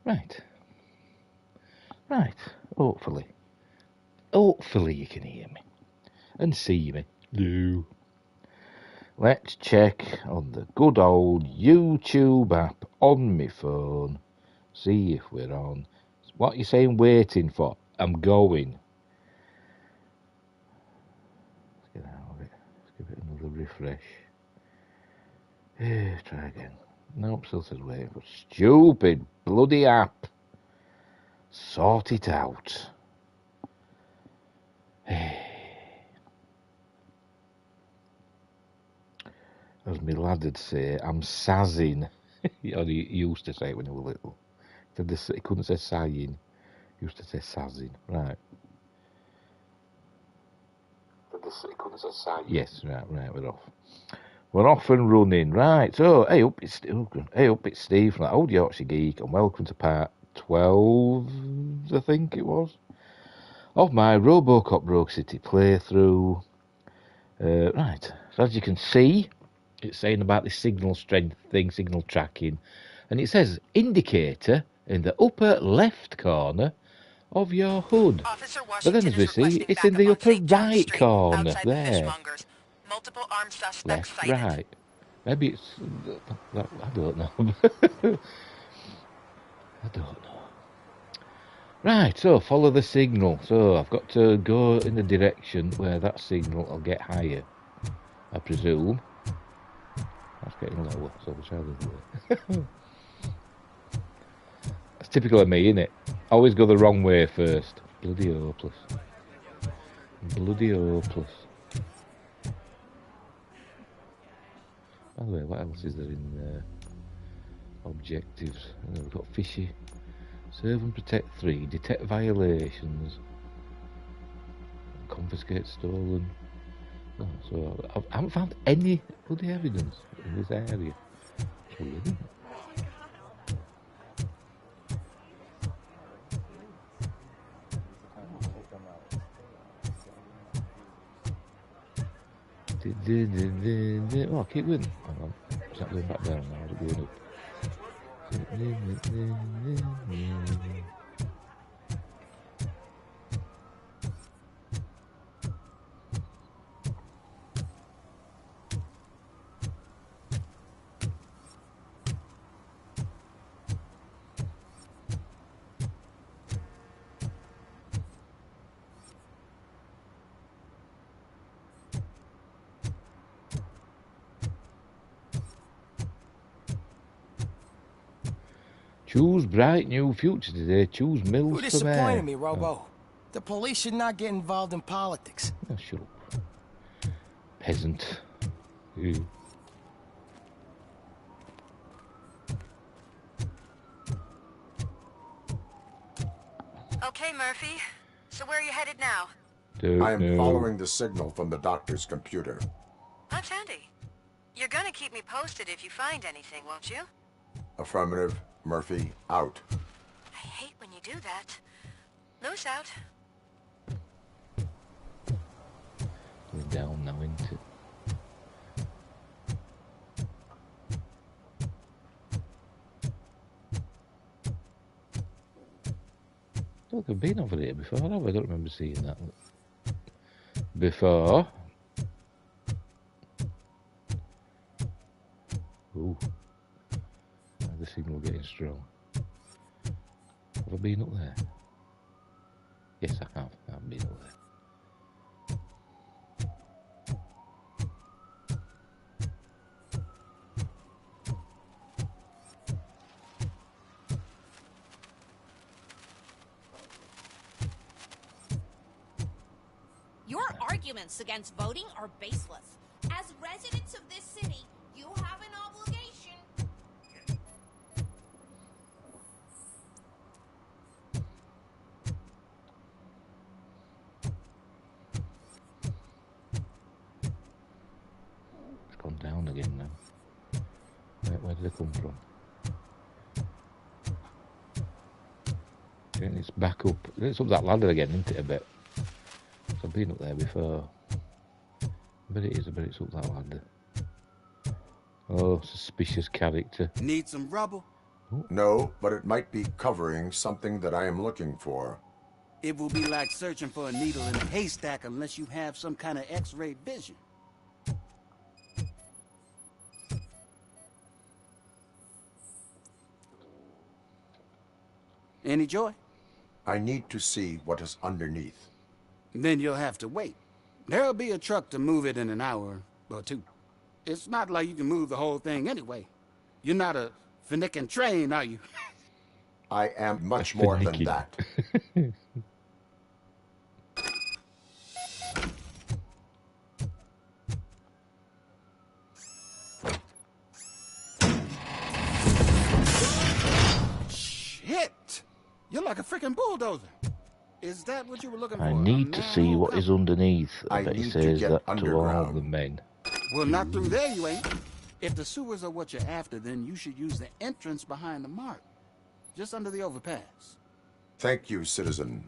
Right. Right. Hopefully you can hear me and see me. No. Let's check on the good old YouTube app on my phone. See if we're on. What are you saying waiting for? I'm going. Let's get out of it. Let's give it another refresh. Try again. Nope, still says waiting for. Stupid bloody app. Sort it out. As my lad'd say, I'm sazzing. Or he used to say it when he was little. He couldn't say sighing. He used to say sazzing. Right. He couldn't say sighing. Yes, right, we're off. We're off and running. Right, so, hey up, it's Steve from the Old Yorkshire Geek, and welcome to part 12, I think it was, of my Robocop Rogue City playthrough. Right, so as you can see, it's saying about the signal strength thing, signal tracking, and it says indicator in the upper left corner of your HUD. But then as we see, it's in the upper right corner, there. Multiple armed suspects left, sighted. right. Maybe it's... I don't know. I don't know. Right, so follow the signal. So I've got to go in the direction where that signal will get higher, I presume. That's getting lower, so we'll try the way. That's typical of me, isn't it? I always go the wrong way first. Bloody hopeless. Bloody hopeless. By the way, what else is there in objectives? We've got fishy. Serve and protect 3. Detect violations. Confiscate stolen. Oh, so I haven't found any bloody evidence in this area. It's weird, isn't it? Oh, keep going. Hang on. Is that going back down now? Is it going up? Choose bright new future today. Choose Mills You disappointed me, Robo. The police should not get involved in politics. Oh, shut up. Peasant. Ew. Okay, Murphy. So where are you headed now? I am following the signal from the doctor's computer. That's handy. You're gonna keep me posted if you find anything, won't you? Affirmative. Murphy, out. I hate when you do that. Loose out. We're down now, isn't it? Look, I've been over here before, have I? I don't remember seeing that before. Ooh. The signal getting strong. Have I been up there? Yes, I have. I've been up there. Your arguments against voting are baseless. As residents of this city, you have an obligation. It's gone down again now. Where did it come from? Okay, it's back up. It's up that ladder again, isn't it, a bit? I've been up there before. I bet it is, I bet it's up that ladder. Oh, suspicious character. Need some rubber? No, but it might be covering something that I am looking for. It will be like searching for a needle in a haystack unless you have some kind of X-ray vision. Any joy? I need to see what is underneath. Then you'll have to wait. There'll be a truck to move it in an hour or two. It's not like you can move the whole thing anyway. You're not a finicking train, are you? I am much more than Finicky. that. Shit! You're like a freaking bulldozer. Is that what you were looking for? I need to see what is underneath. I I bet he need to says get that to all underground. the men. Well, not through there, you ain't. If the sewers are what you're after, then you should use the entrance behind the mark. Just under the overpass. Thank you, citizen.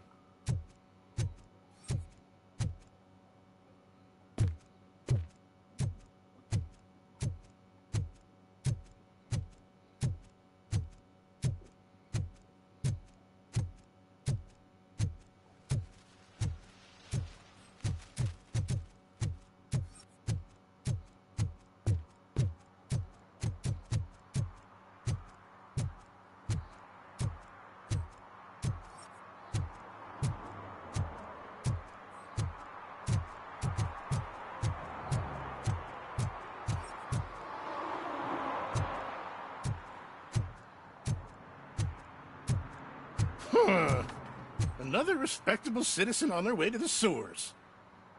Another respectable citizen on their way to the sewers.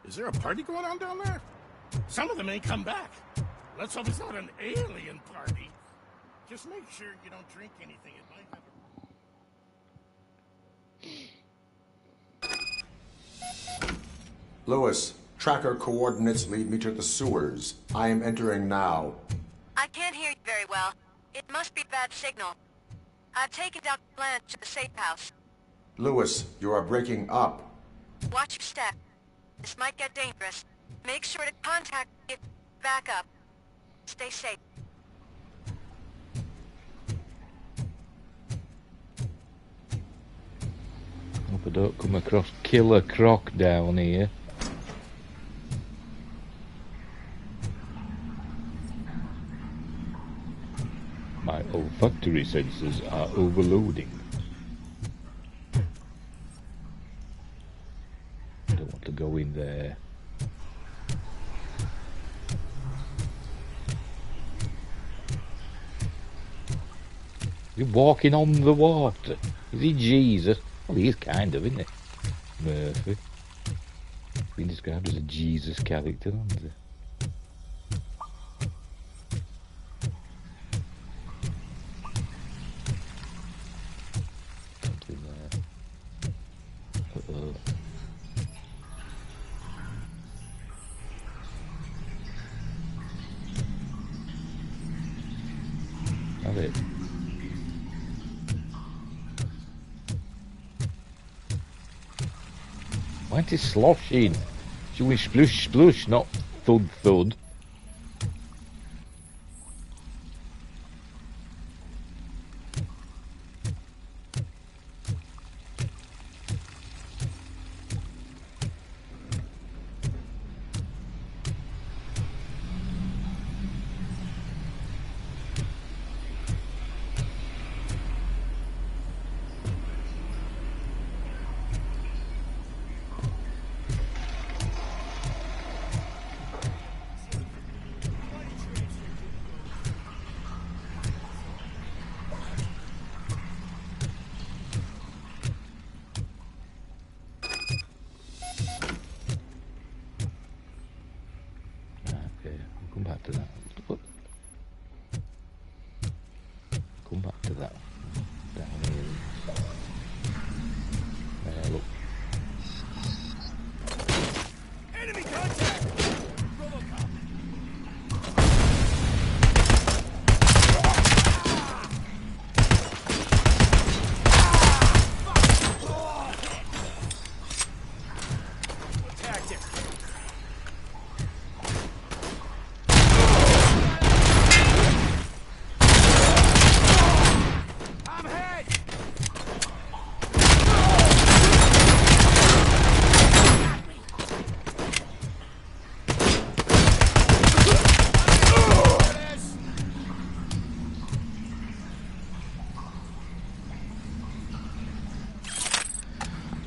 Is there a party going on down there? Some of them ain't come back. Let's hope it's not an alien party. Just make sure you don't drink anything. It might have Lewis, tracker coordinates lead me to the sewers. I am entering now. I can't hear you very well. It must be bad signal. I've taken Dr. Blanche to the safe house. Lewis, you are breaking up. Watch your step. This might get dangerous. Make sure to contact me if back up. Stay safe. Hope I don't come across Killer Croc down here. My olfactory sensors are overloading. Don't want to go in there. You're walking on the water. Is he Jesus? Well, he is kind of, isn't he? Murphy. Been described as a Jesus character, hasn't he? Something there. Uh-oh. Have it. Why ain't it sloshing? Should we splush splush, not thud thud?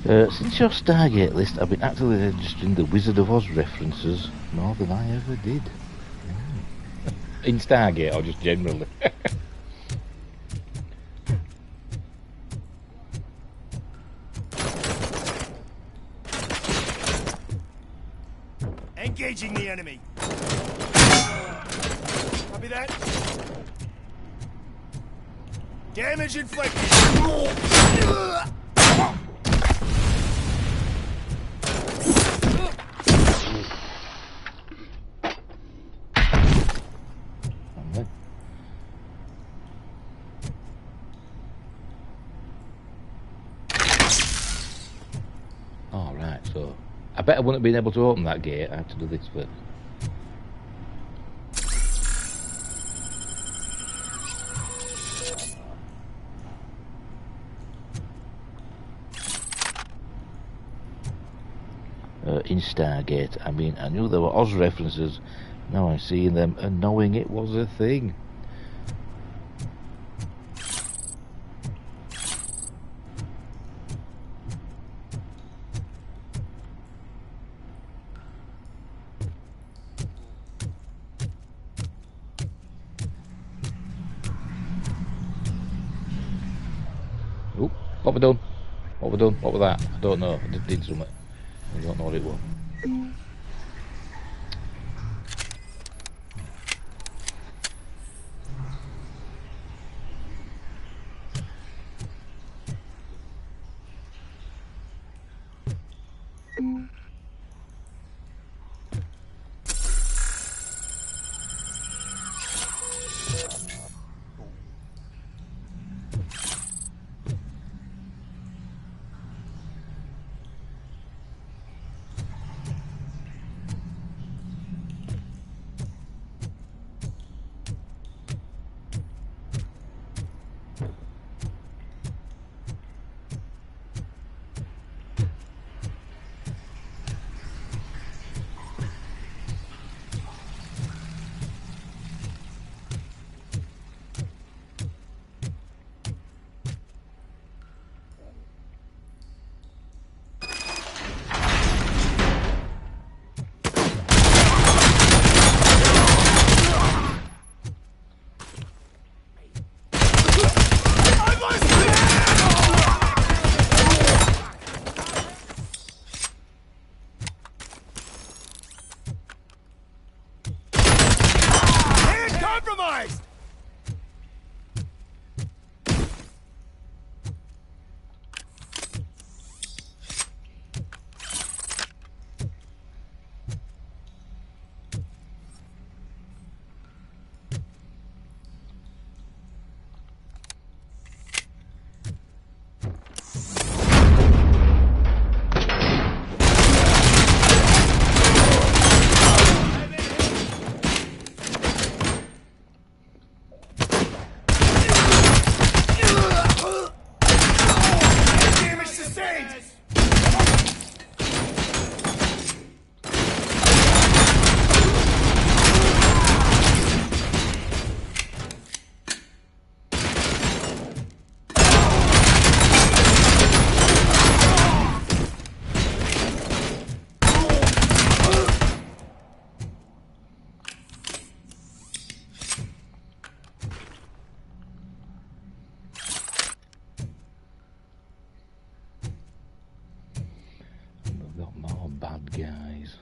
Since your Stargate list, I've been actively registering the Wizard of Oz references more than I ever did. In Stargate, or just generally? Engaging the enemy. Copy that. Damage inflicted. Alright, so I bet I wouldn't have been able to open that gate. I had to do this first. In Stargate, I mean, I knew there were Oz references. Now I'm seeing them and knowing it was a thing. Oh, what have we done? What have we done? What was that? I don't know. I did something. I don't know what it was. Guys.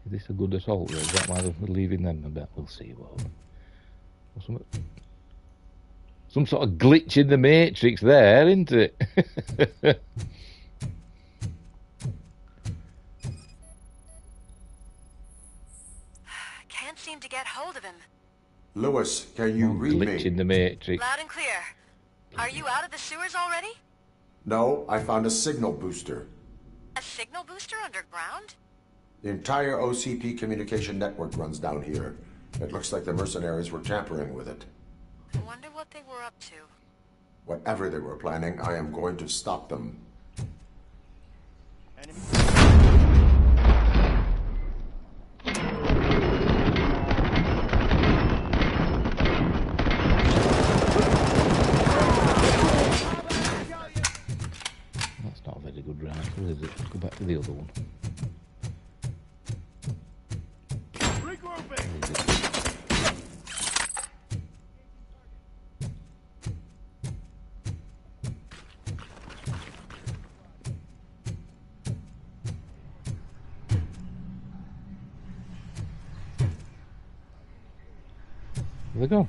Is this a good assault? Or is that why they're leaving them? I bet we'll see. Some sort of glitch in the Matrix there, isn't it? Seem to get hold of him. Lewis, can you read me? Glitch in the Matrix. Loud and clear. Are you out of the sewers already? No, I found a signal booster. A signal booster underground? The entire OCP communication network runs down here. It looks like the mercenaries were tampering with it. I wonder what they were up to. Whatever they were planning, I am going to stop them. Where is it? Go back to the other one. Where they gone?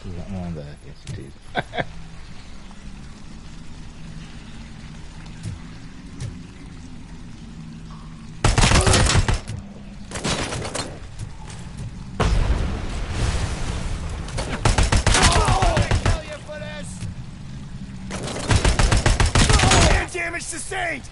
Is that one there? Yes, it is. Damage sustained!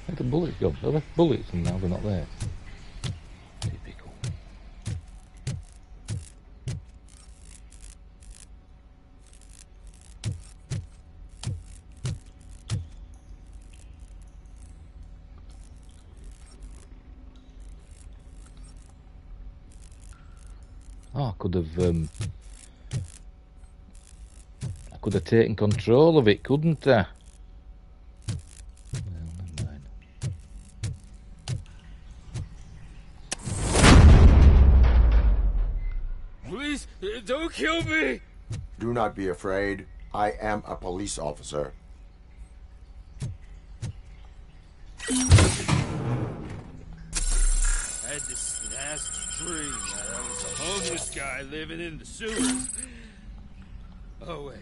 Where'd the bullets go? They left bullets and now they're not there. Typical. Oh, I could have taken control of it, couldn't I? Please, don't kill me! Do not be afraid. I am a police officer. I had this nasty dream that I was a homeless guy living in the sewers. Oh, wait.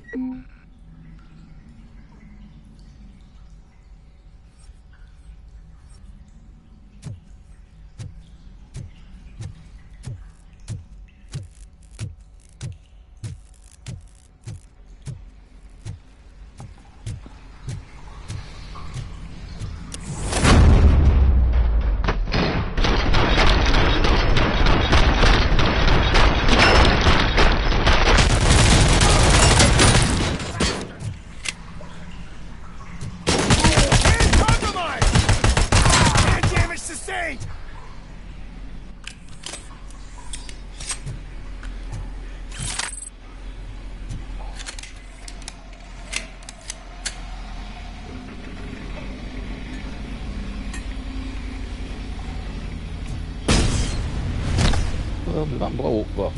Well, did that blow up for?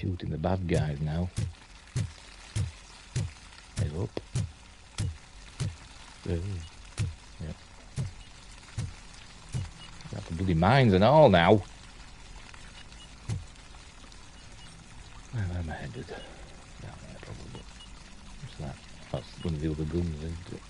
shooting the bad guys now. Head up. Yeah. Got the bloody mines and all now. Where am I headed? Down there probably. What's that? That's one of the other guns, isn't it?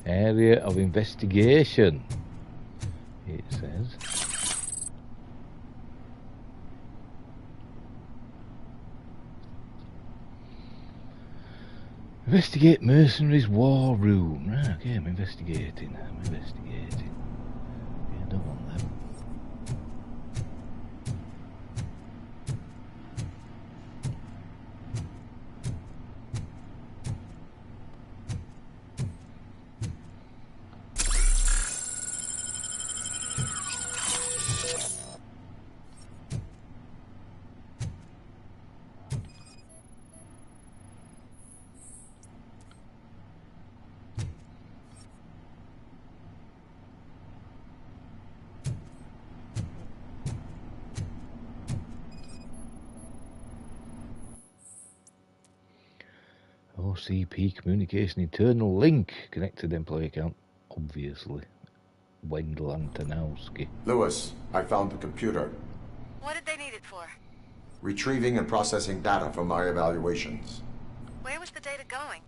Area of investigation, it says. Investigate mercenaries war room. Right, okay, I'm investigating. Yeah, I don't want them. OCP communication internal link connected employee account, obviously. Wendell Antonowski. Lewis, I found the computer. What did they need it for? Retrieving and processing data from our evaluations. Where was the data going?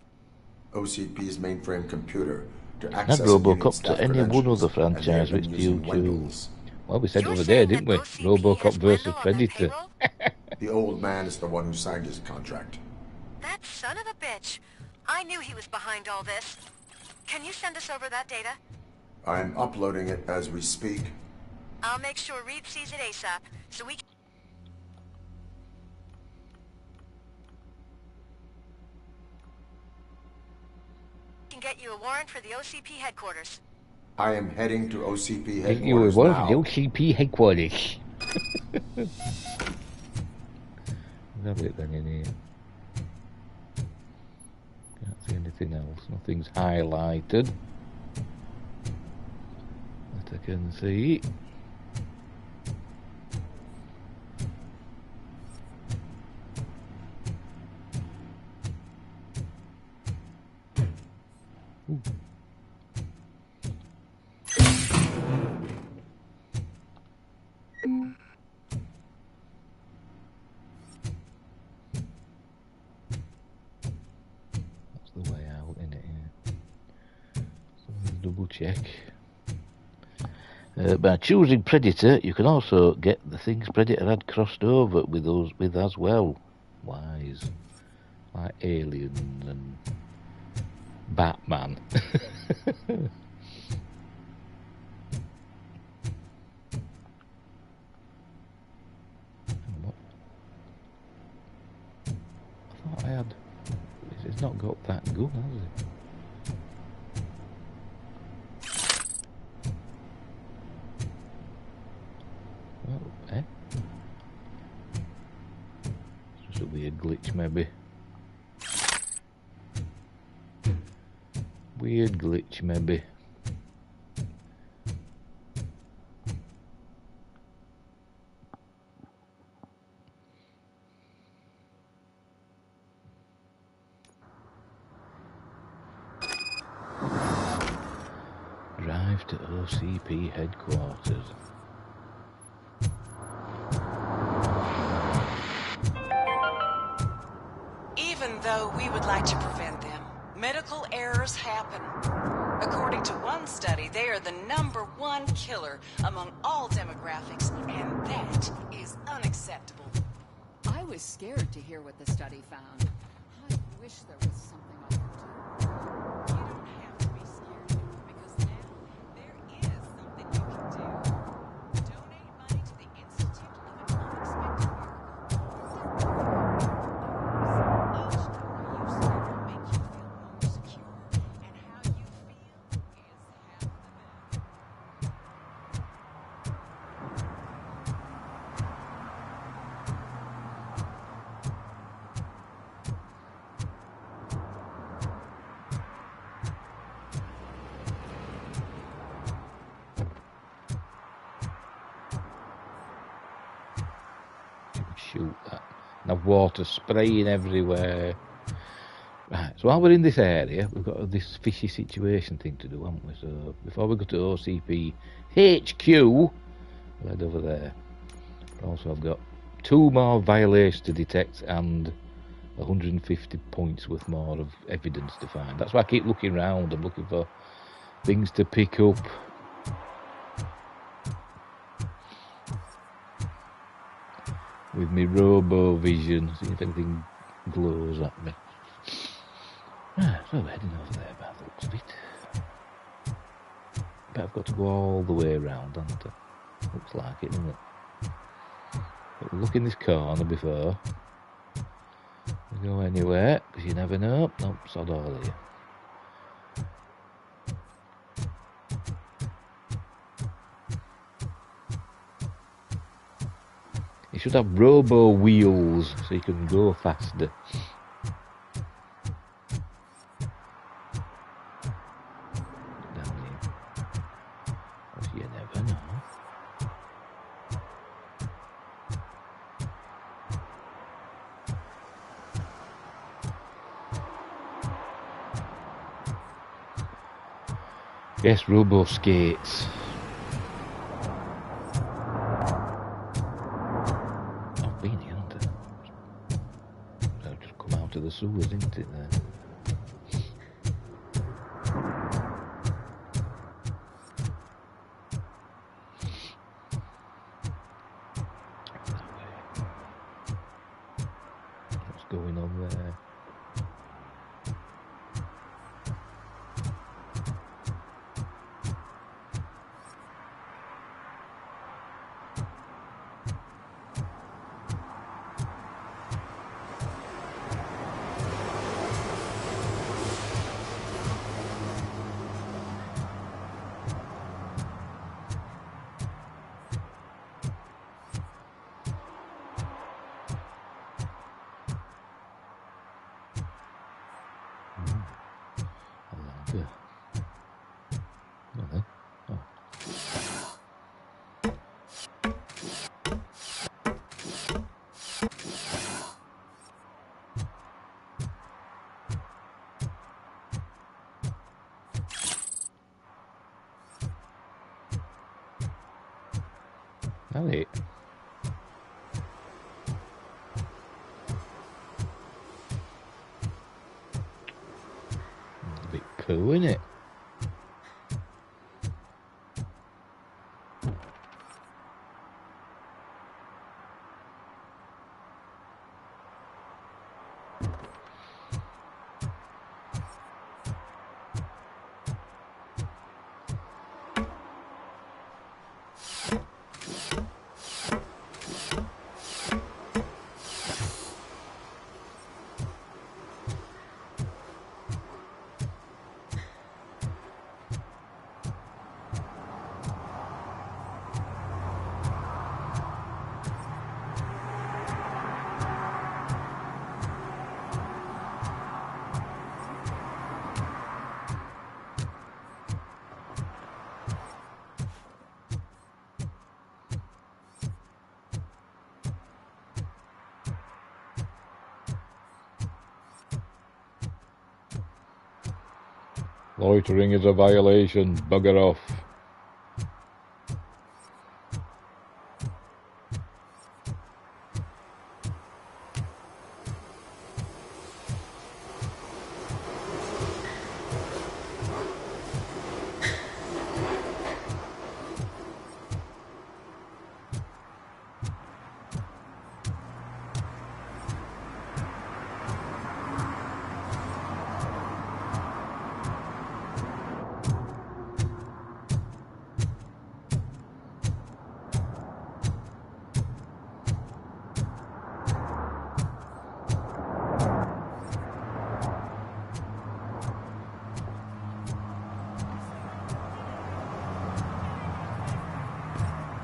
OCP's mainframe computer to Add access Robocop to any one other franchise which you choose. Well, we said it You're over there, saying didn't that we? OCP Robocop has versus Wendell on their Predator. payroll? The old man is the one who signed his contract. That son of a bitch. I knew he was behind all this. Can you send us over that data? I'm uploading it as we speak. I'll make sure Reed sees it ASAP, so we can get you a warrant for the OCP headquarters. I am heading to OCP Get you a headquarters warrant now. for the OCP headquarters. Have it then in here. Can't see anything else. Nothing's highlighted that I can see. Ooh. That's the way out, isn't it? Yeah. So let's double check. By choosing Predator, you can also get the things Predator had crossed over with as well. Wise, like Aliens and Batman. I thought I had. It's not got that gun, has it? Oh, eh? It's just a weird glitch, maybe. Weird glitch, maybe. Drive to OCP headquarters. Even though we would like to prevent them, medical errors happen. According to one study, they are the #1 killer among all demographics, and that is unacceptable. I was scared to hear what the study found. I wish there was something I could do. You don't have to be scared, because now there is something you can do. Donate money to the Institute of an Unexpected Miracle. Each dollar you send will make you feel more secure, and how you feel is half the battle. Shoot that. Now water spraying everywhere. Right, so while we're in this area, we've got this fishy situation thing to do, haven't we? So before we go to OCP HQ, we'll head over there. Also, I've got 2 more violations to detect and 150 points worth more of evidence to find. That's why I keep looking around. I'm looking for things to pick up. With me robo vision, see if anything glows at me. Ah, so we're heading over there by the looks of it. But I've got to go all the way around, haven't I? Looks like it, doesn't it? But we'll look in this corner before we go anywhere, because you never know. Nope, sod all here. You should have robo wheels so you can go faster. Down here. Because you never know. Yes, robo skates. To the sewers, isn't it, there? That it. A bit poo, isn't it? Loitering is a violation. Bugger off.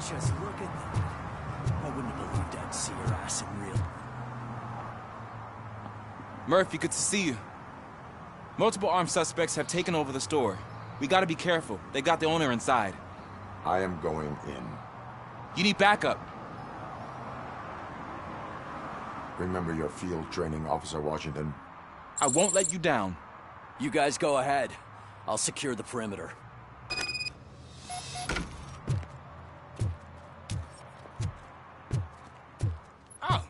Just look at that. I wouldn't have believed I'd see her ass in real. Murphy, good to see you. Multiple armed suspects have taken over the store. We gotta be careful. They got the owner inside. I am going in. You need backup. Remember your field training, Officer Washington. I won't let you down. You guys go ahead. I'll secure the perimeter. Oh,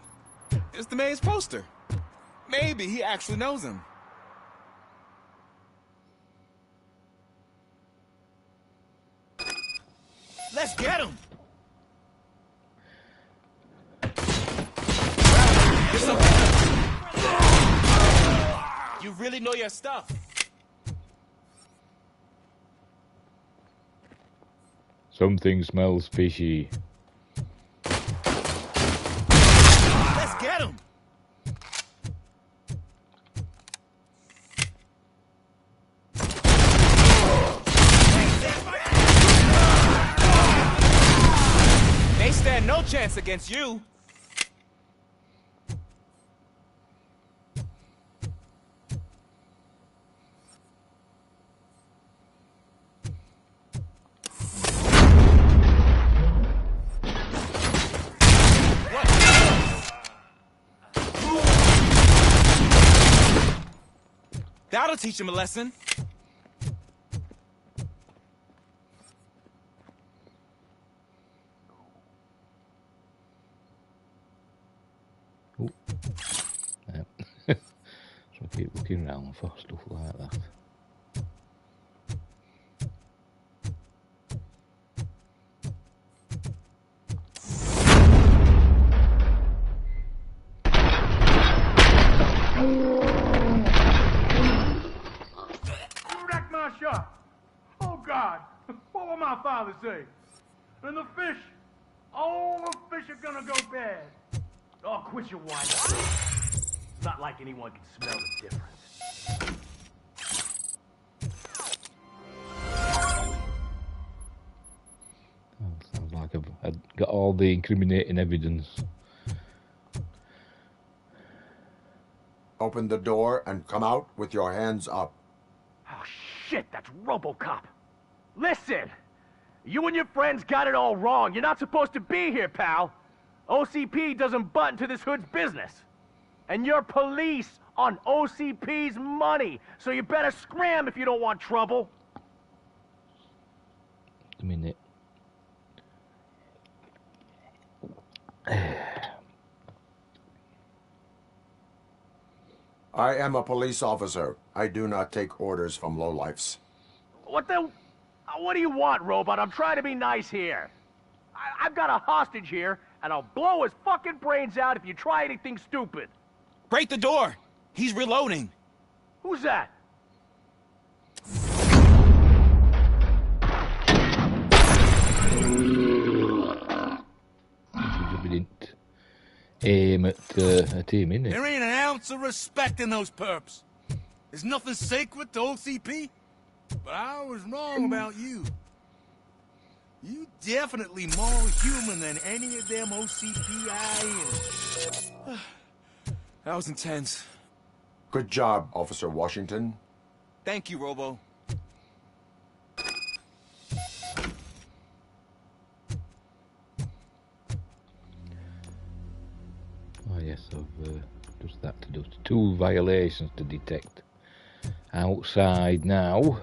it's the mayor's poster. Maybe he actually knows him. Let's get him! You really know your stuff. Something smells fishy. Let's get him! They stand no chance against you. That'll teach him a lesson. Oh. Yep. So I keep looking around for stuff like that. Wrecked my shop. Oh, God. What will my father say? And the fish. Oh, the fish are gonna go bad. Oh, quit your whining. It's not like anyone can smell the difference. Oh, sounds like I've got all the incriminating evidence. Open the door and come out with your hands up. Oh, shit, that's Robocop. Listen, you and your friends got it all wrong. You're not supposed to be here, pal. OCP doesn't butt into this hood's business. And you're police on OCP's money, so you better scram if you don't want trouble. A minute. I am a police officer. I do not take orders from lowlifes. What the... What do you want, Robot? I'm trying to be nice here. I've got a hostage here, and I'll blow his fucking brains out if you try anything stupid. Break the door! He's reloading. Who's that? We didn't aim at him, innit? There ain't an ounce of respect in those perps. There's nothing sacred to OCP, but I was wrong about you. You definitely more human than any of them OCP I am. That was intense. Good job, Officer Washington. Thank you, Robo. Oh yes, I've just that to do. 2 violations to detect outside now.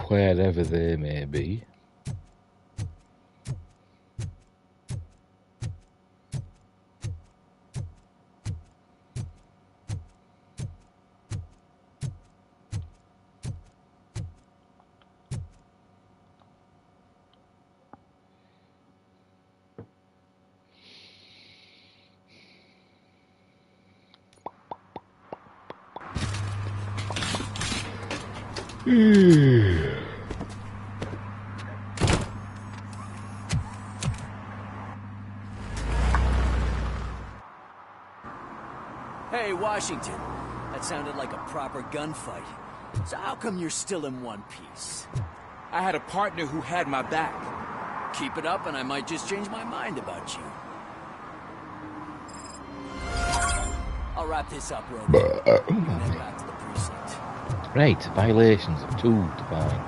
Wherever they may be. Hey, Washington. That sounded like a proper gunfight. So how come you're still in one piece? I had a partner who had my back. Keep it up and I might just change my mind about you. I'll wrap this up, Robo. And head back to the precinct. Right, violations of 2 to find.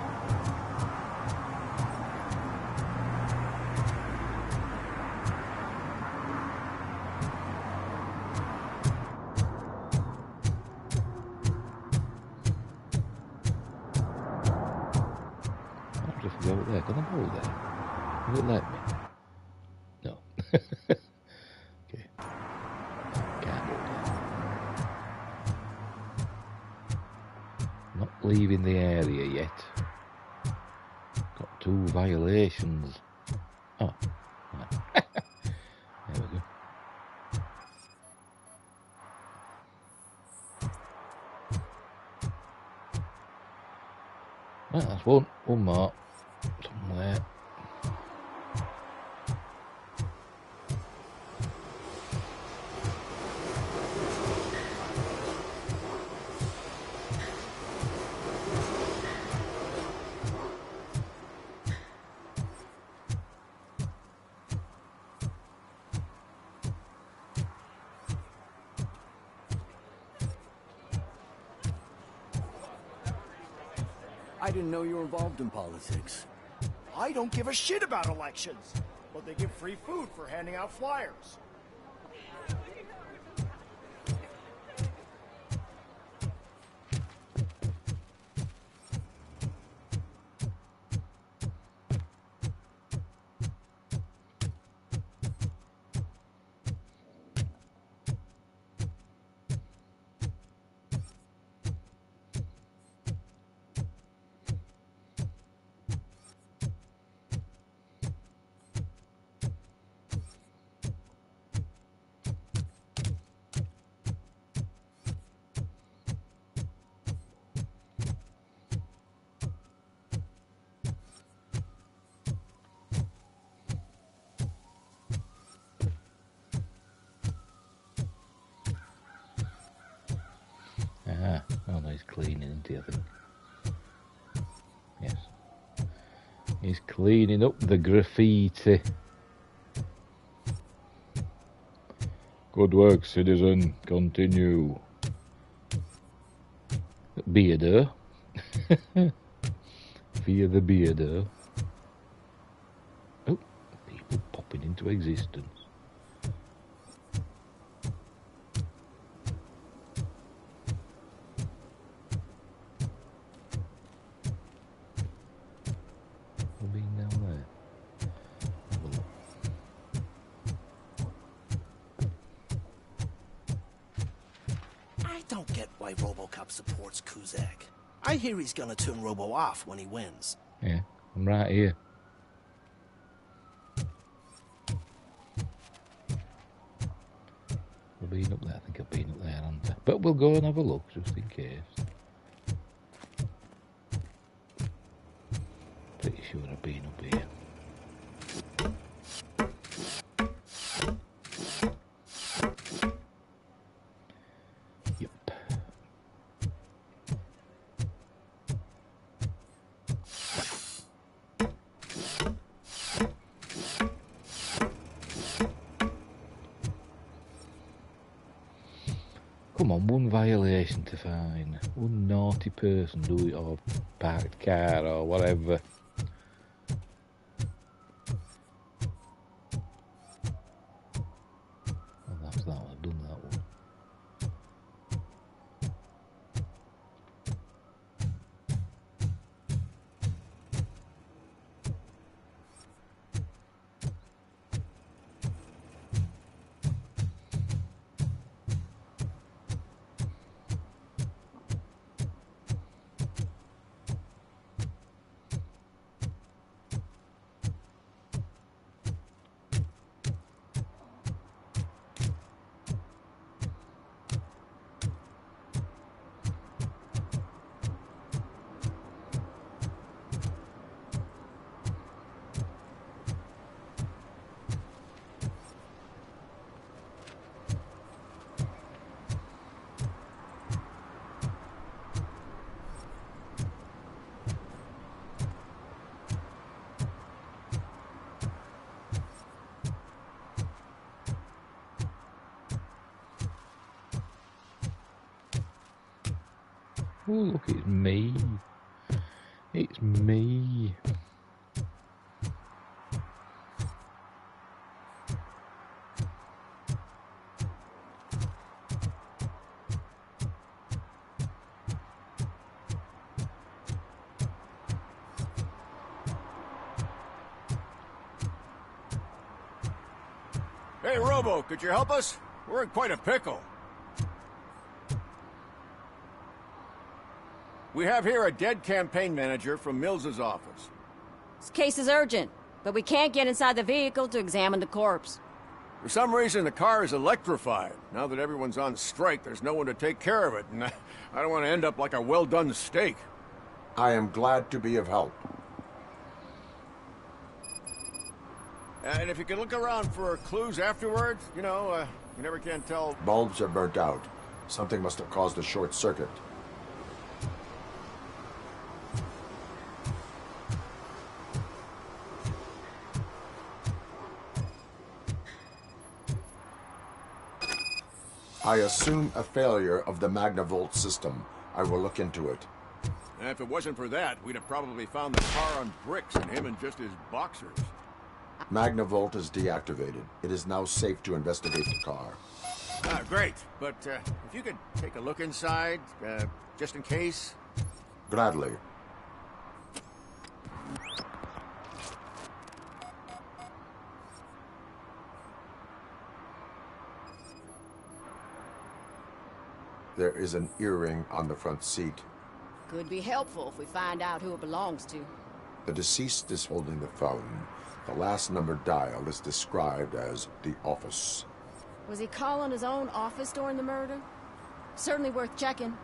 Go there. Can I go there? Will it let me? No. Okay. Can't go there. Not leaving the area yet. Got 2 violations. Oh. Right. There we go. Right, that's one. One more. Somewhere. I didn't know you were involved in politics. I don't give a shit about elections, but they give free food for handing out flyers. Oh no, he's cleaning, isn't he, I think? Yes. He's cleaning up the graffiti. Good work, citizen. Continue. Bearder. Via the bearder. Oh, people popping into existence. supports Kuzak. I hear he's gonna turn Robo off when he wins. Yeah, I'm right here. I've been up there. I think I've been up there, haven't I? But we'll go and have a look just in case. Pretty sure I've been up here. Come on, one violation to fine. One naughty person do it, or parked car, or whatever. Oh, that's that one. I've done that one. Oh, look, it's me. It's me. Hey, Robo, could you help us? We're in quite a pickle. We have here a dead campaign manager from Mills's office. This case is urgent, but we can't get inside the vehicle to examine the corpse. For some reason, the car is electrified. Now that everyone's on strike, there's no one to take care of it, and I don't want to end up like a well-done steak. I am glad to be of help. And if you could look around for clues afterwards, you know, you never can tell. Bulbs are burnt out. Something must have caused a short circuit. I assume a failure of the Magnavolt system. I will look into it. And if it wasn't for that, we'd have probably found the car on bricks and him in just his boxers. Magnavolt is deactivated. It is now safe to investigate the car. Ah, great. But if you could take a look inside, just in case. Gladly. There is an earring on the front seat. Could be helpful if we find out who it belongs to. The deceased is holding the phone. The last number dialed is described as the office. Was he calling his own office during the murder? Certainly worth checking.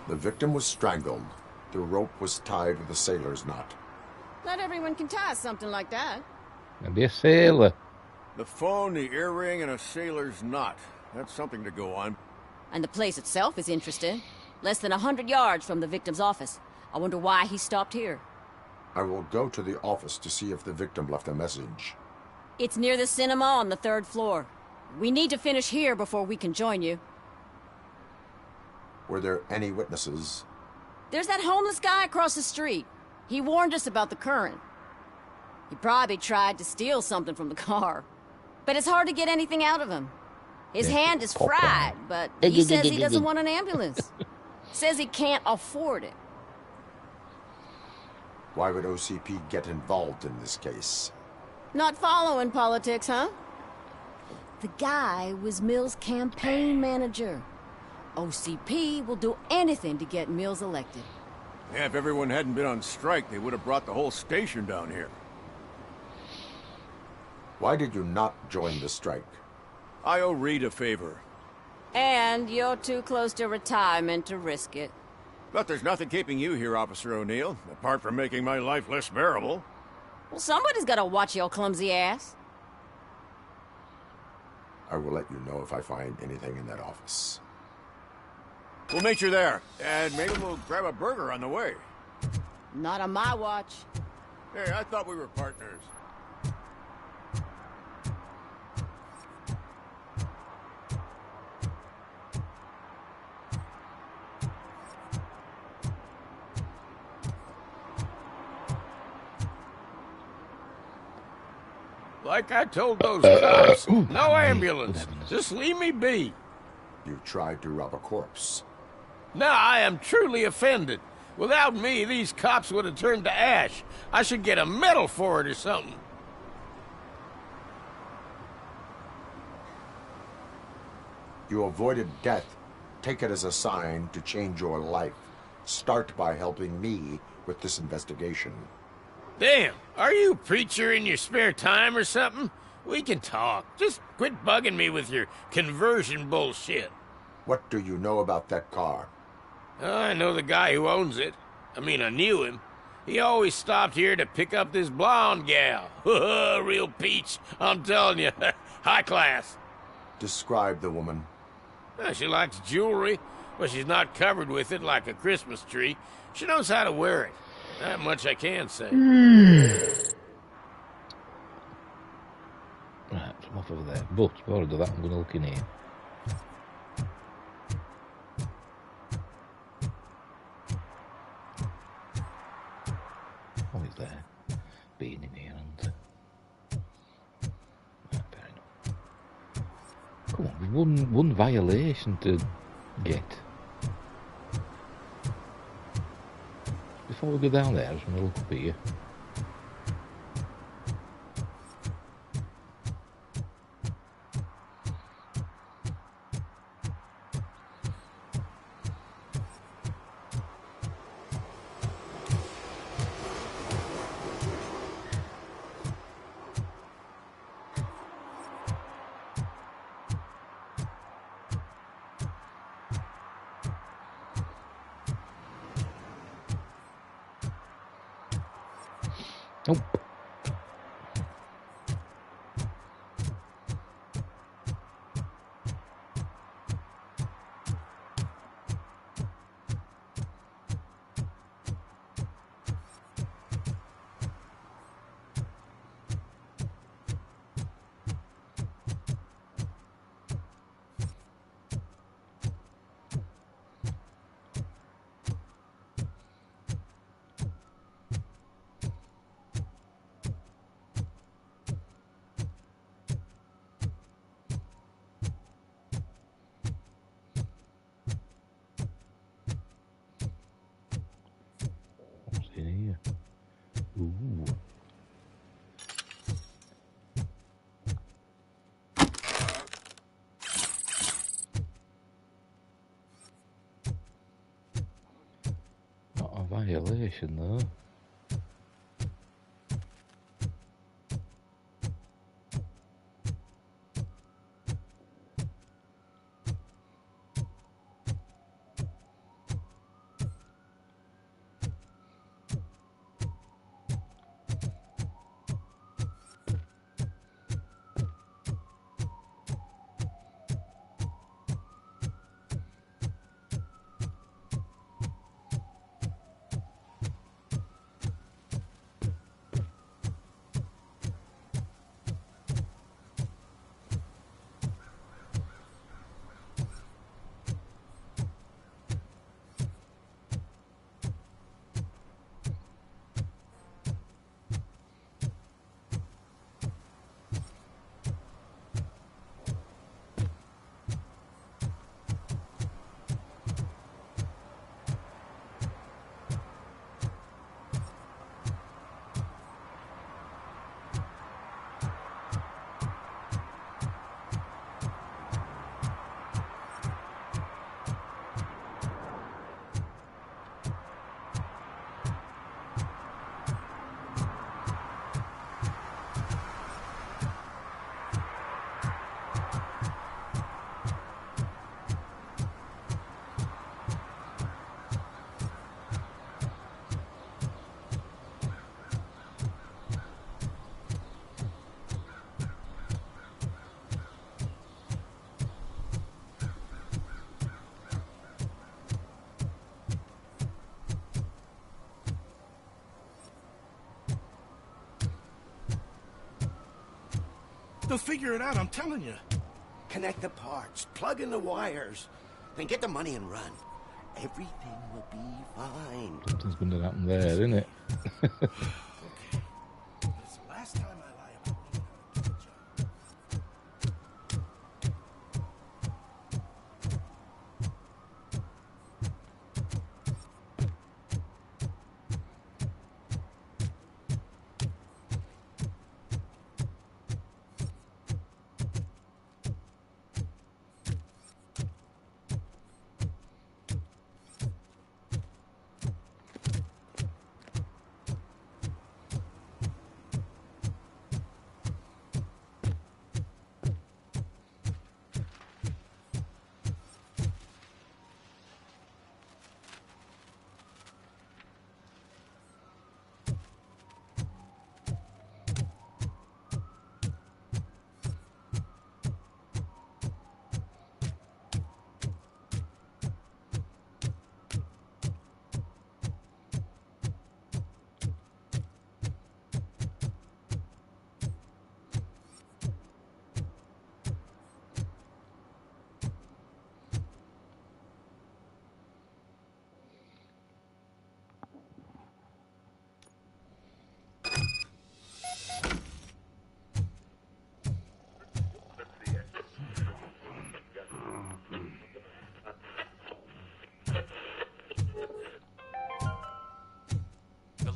The victim was strangled. The rope was tied with a sailor's knot. Not everyone can tie something like that. And be a sailor. The phone, the earring, and a sailor's knot. That's something to go on. And the place itself is interesting. Less than 100 yards from the victim's office. I wonder why he stopped here. I will go to the office to see if the victim left a message. It's near the cinema on the 3rd floor. We need to finish here before we can join you. Were there any witnesses? There's that homeless guy across the street. He warned us about the current. He probably tried to steal something from the car. But it's hard to get anything out of him. His hand is fried, but he says he doesn't want an ambulance. Says he can't afford it. Why would OCP get involved in this case? Not following politics, huh? The guy was Mills' campaign manager. OCP will do anything to get Mills elected. Yeah, if everyone hadn't been on strike, they would have brought the whole station down here. Why did you not join the strike? I owe Reed a favor. And you're too close to retirement to risk it. But there's nothing keeping you here, Officer O'Neill, apart from making my life less bearable. Well, somebody's gotta watch your clumsy ass. I will let you know if I find anything in that office. We'll meet you there, and maybe we'll grab a burger on the way. Not on my watch. Hey, I thought we were partners. Like I told those cops, no ambulance. Just leave me be. You tried to rob a corpse. Now I am truly offended. Without me, these cops would have turned to ash. I should get a medal for it or something. You avoided death. Take it as a sign to change your life. Start by helping me with this investigation. Damn, are you a preacher in your spare time or something? We can talk. Just quit bugging me with your conversion bullshit. What do you know about that car? I know the guy who owns it. I mean, I knew him. He always stopped here to pick up this blonde gal. Real peach, I'm telling you. High class. Describe the woman. She likes jewelry, but she's not covered with it like a Christmas tree. She knows how to wear it. That much I can say. Right, I'm off over there. But before I do that, I'm going to look in here. Oh, he's there. Being in here, and right, fair enough. Come on, one violation to get. Before we go down there, I just want to look up here. Nope. Ooh. Not a violation though. They'll figure it out, I'm telling you. Connect the parts, plug in the wires, then get the money and run. Everything will be fine. Something's going to happen there, isn't it? Okay. It's the last time I lie about me.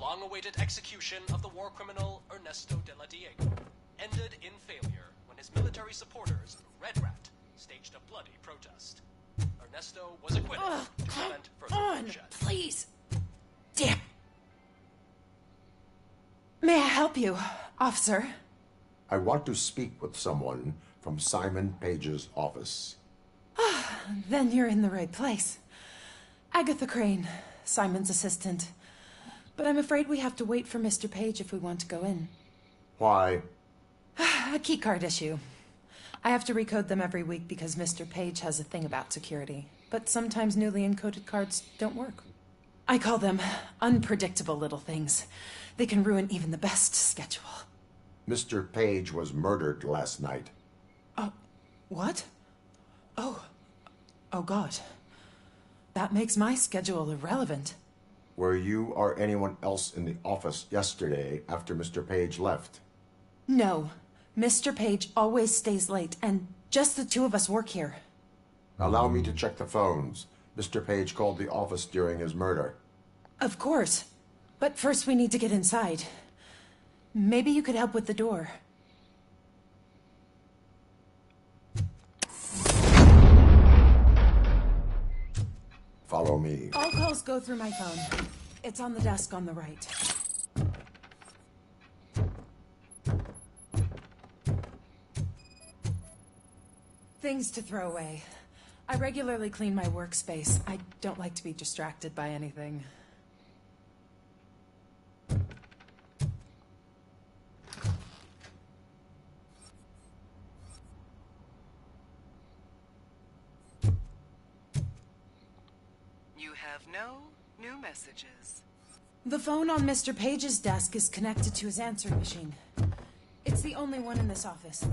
long-awaited execution of the war criminal Ernesto de la Diego ended in failure when his military supporters, Red Rat, staged a bloody protest. Ernesto was acquitted to prevent further bloodshed. Please. Damn. May I help you, officer? I want to speak with someone from Simon Page's office. Then you're in the right place. Agatha Crane, Simon's assistant. But I'm afraid we have to wait for Mr. Page if we want to go in. Why? A keycard issue. I have to recode them every week because Mr. Page has a thing about security. But sometimes newly encoded cards don't work. I call them unpredictable little things. They can ruin even the best schedule. Mr. Page was murdered last night. What? Oh God. That makes my schedule irrelevant. Were you or anyone else in the office yesterday after Mr. Page left? No. Mr. Page always stays late, and just the two of us work here. Allow me to check the phones. Mr. Page called the office during his murder. Of course. But first we need to get inside. Maybe you could help with the door. Follow me. All calls go through my phone. It's on the desk on the right. Things to throw away. I regularly clean my workspace. I don't like to be distracted by anything. You have no new messages. The phone on Mr. Page's desk is connected to his answering machine. It's the only one in this office.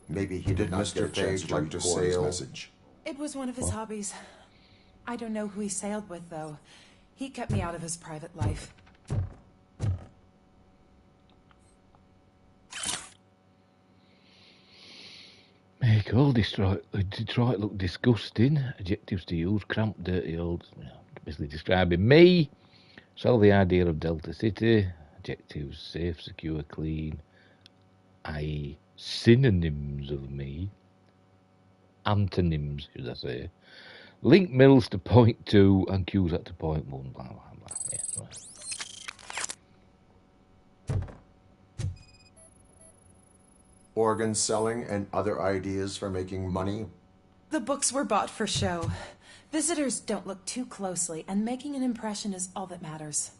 Maybe he did not get a chance to record his message. It was one of his hobbies. I don't know who he sailed with, though. He kept me out of his private life. Make all Detroit look disgusting. Adjectives to use: cramped, dirty, old. Basically describing me. Sell the idea of Delta City. Adjectives: safe, secure, clean. I.e. synonyms of me. Antonyms, should I say. Link mills to point 2 and cues at to point 1. Blah, blah, blah. Yeah, right. Organ selling and other ideas for making money? The books were bought for show. Visitors don't look too closely, and making an impression is all that matters.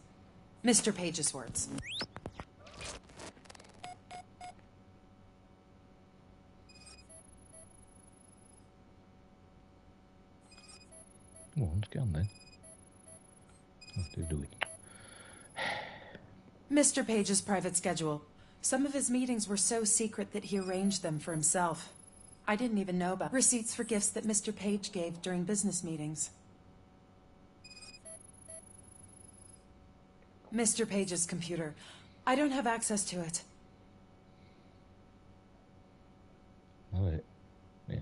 Mr. Page's words. Come on, let's get on then. What to do it? Mr. Page's private schedule. Some of his meetings were so secret that he arranged them for himself. I didn't even know about receipts for gifts that Mr. Page gave during business meetings. Mr. Page's computer. I don't have access to it. All right. Yeah.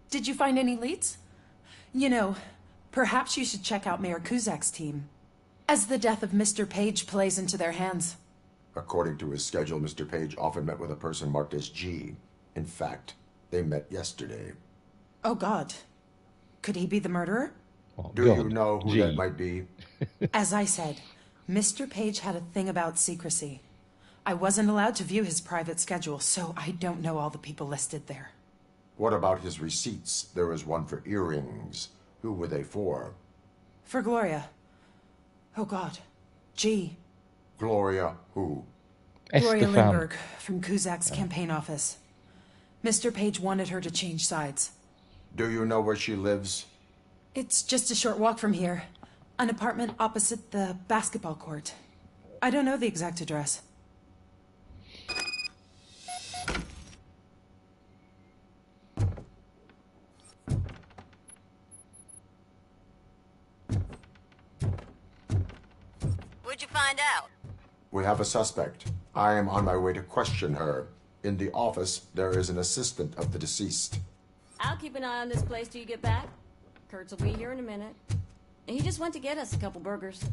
Did you find any leads? You know, perhaps you should check out Mayor Kuzak's team, as the death of Mr. Page plays into their hands. According to his schedule, Mr. Page often met with a person marked as G. In fact, they met yesterday. Oh, God. Could he be the murderer? Oh, Do you know who that might be? As I said, Mr. Page had a thing about secrecy. I wasn't allowed to view his private schedule, so I don't know all the people listed there. What about his receipts? There was one for earrings. Who were they for? For Gloria. Oh, God. G. Gloria who? Gloria Lindbergh, from Kuzak's campaign office. Mr. Page wanted her to change sides. Do you know where she lives? It's just a short walk from here. An apartment opposite the basketball court. I don't know the exact address. What'd you find out? We have a suspect. I am on my way to question her. In the office, there is an assistant of the deceased. I'll keep an eye on this place till you get back. Kurtz will be here in a minute. He just went to get us a couple burgers.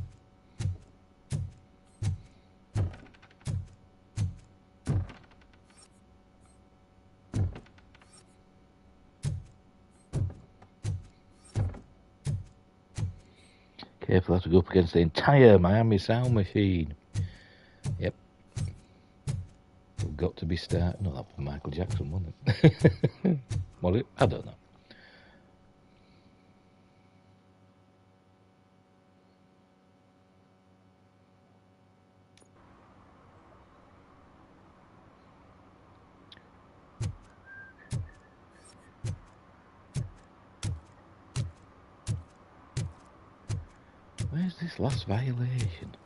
Careful, I have to go up against the entire Miami sound machine. Yep. We've got to be starting. No, that was Michael Jackson, wasn't it? Was it? I don't know. Where's this last violation?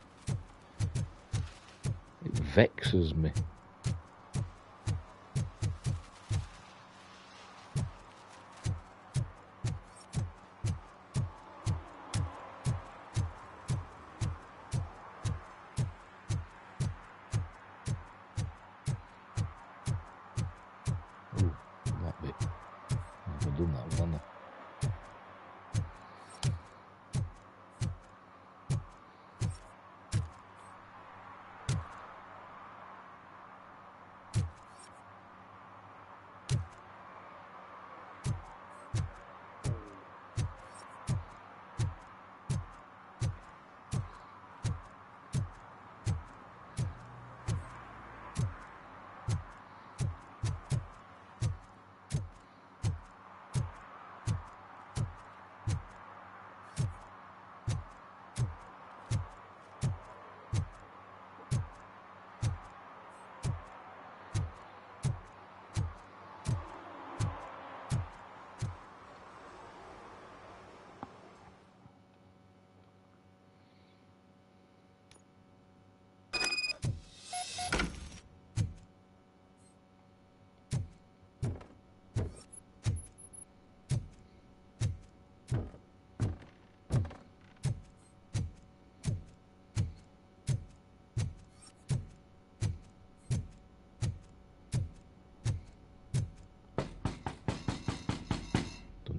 It vexes me. Ooh, that bit. I've done that one, haven't I?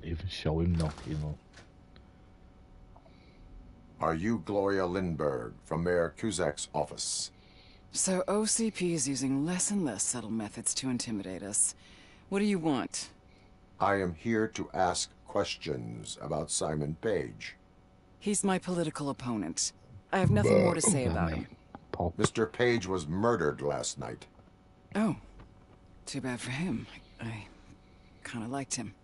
Even show him knock, you know. Are you Gloria Lindbergh from Mayor Kuzak's office? So OCP is using less and less subtle methods to intimidate us. What do you want? I am here to ask questions about Simon Page. He's my political opponent. I have nothing more to say about him. Mr. Page was murdered last night. Oh, too bad for him. I kind of liked him.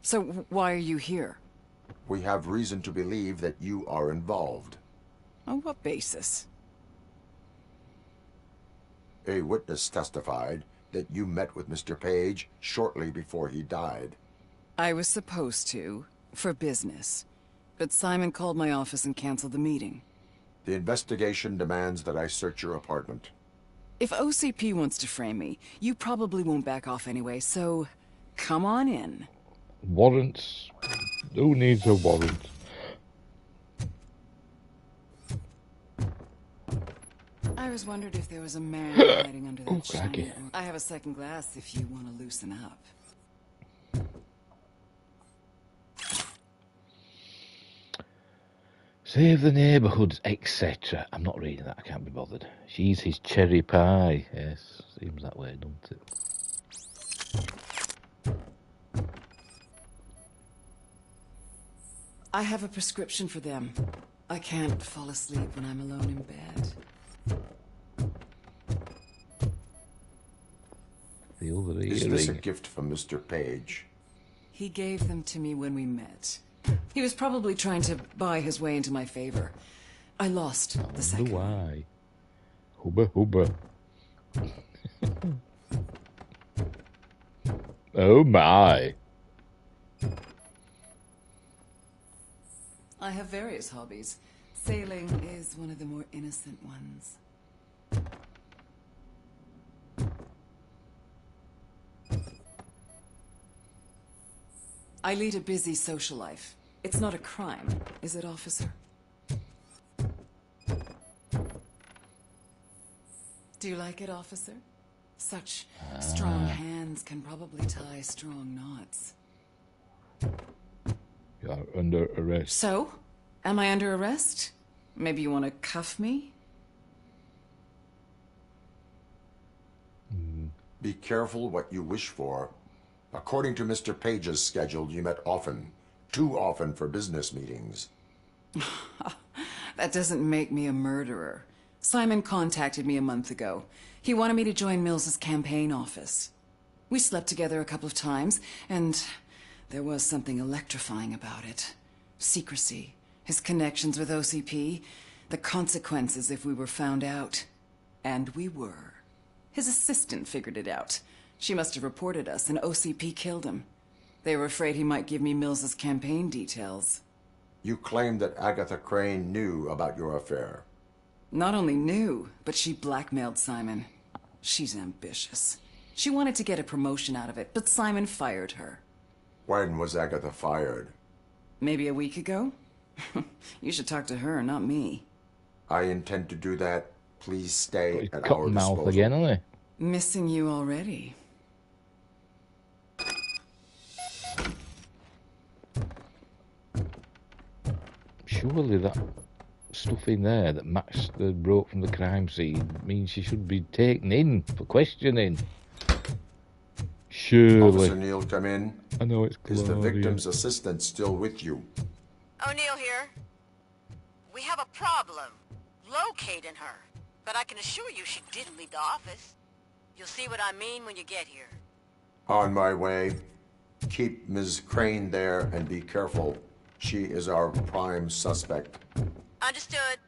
So why are you here? We have reason to believe that you are involved. On what basis? A witness testified that you met with Mr. Page shortly before he died. I was supposed to, for business. But Simon called my office and canceled the meeting. The investigation demands that I search your apartment. If OCP wants to frame me, you probably won't back off anyway, so come on in. Warrants? Who needs a warrant? I was wondered if there was a man hiding under that shiny... crikey. I have a second glass if you want to loosen up. Save the neighbourhoods, etc. I'm not reading that, I can't be bothered. She's his cherry pie. Yes, seems that way, doesn't it? I have a prescription for them. I can't fall asleep when I'm alone in bed. The other earring. Is this a gift from Mr. Page? He gave them to me when we met. He was probably trying to buy his way into my favor. I lost the second. Why? Hubba hubba. Oh my. I have various hobbies. Sailing is one of the more innocent ones. I lead a busy social life. It's not a crime, is it, officer? Do you like it, officer? Such strong hands can probably tie strong knots. You're under arrest. So? Am I under arrest? Maybe you want to cuff me? Be careful what you wish for. According to Mr. Page's schedule, you met often. Too often for business meetings. That doesn't make me a murderer. Simon contacted me a month ago. He wanted me to join Mills's campaign office. We slept together a couple of times, and there was something electrifying about it. Secrecy, his connections with OCP, the consequences if we were found out. And we were. His assistant figured it out. She must have reported us, and OCP killed him. They were afraid he might give me Mills's campaign details. You claimed that Agatha Crane knew about your affair. Not only knew, but she blackmailed Simon. She's ambitious. She wanted to get a promotion out of it, but Simon fired her. When was Agatha fired? Maybe a week ago? You should talk to her, not me. I intend to do that. Please stay at Cut our mouth disposal. again, hasn't Missing you already. Surely that stuff in there that matched the rope from the crime scene means she should be taken in for questioning. Surely. Officer Neal, come in. I know it's Is the Claudia. victim's assistant still with you? O'Neill here. We have a problem locating her, but I can assure you she didn't leave the office. You'll see what I mean when you get here. On my way. Keep Ms. Crane there and be careful. She is our prime suspect. Understood.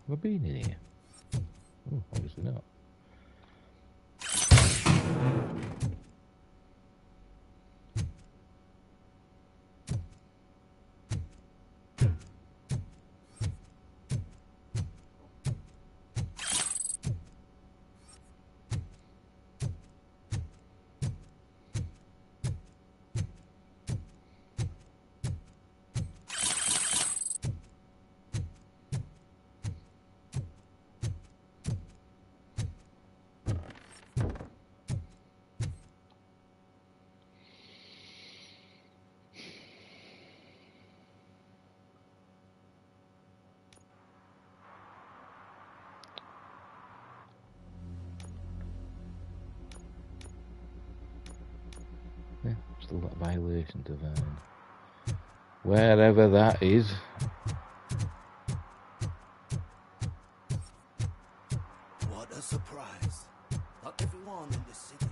Have I been in here? Oh, obviously not. Yeah, still got violation to find. Wherever that is. What a surprise. Not everyone in this city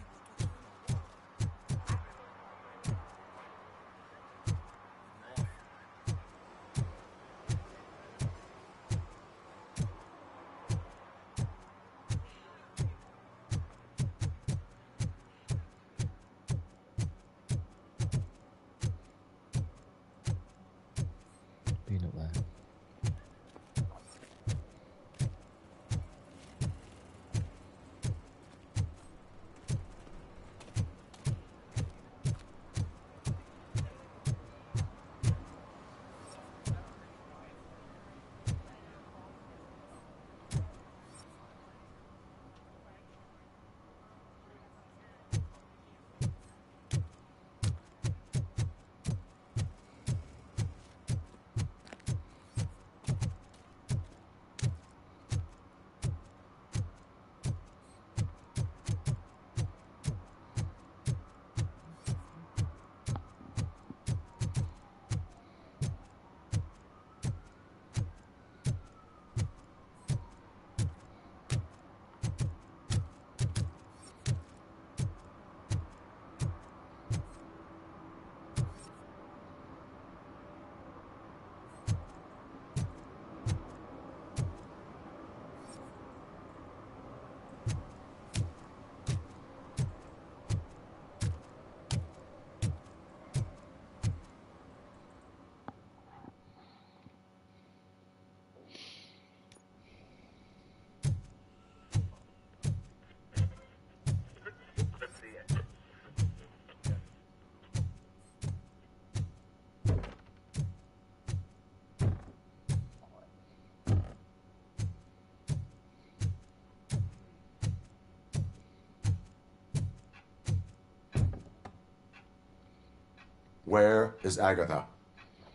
Where is Agatha?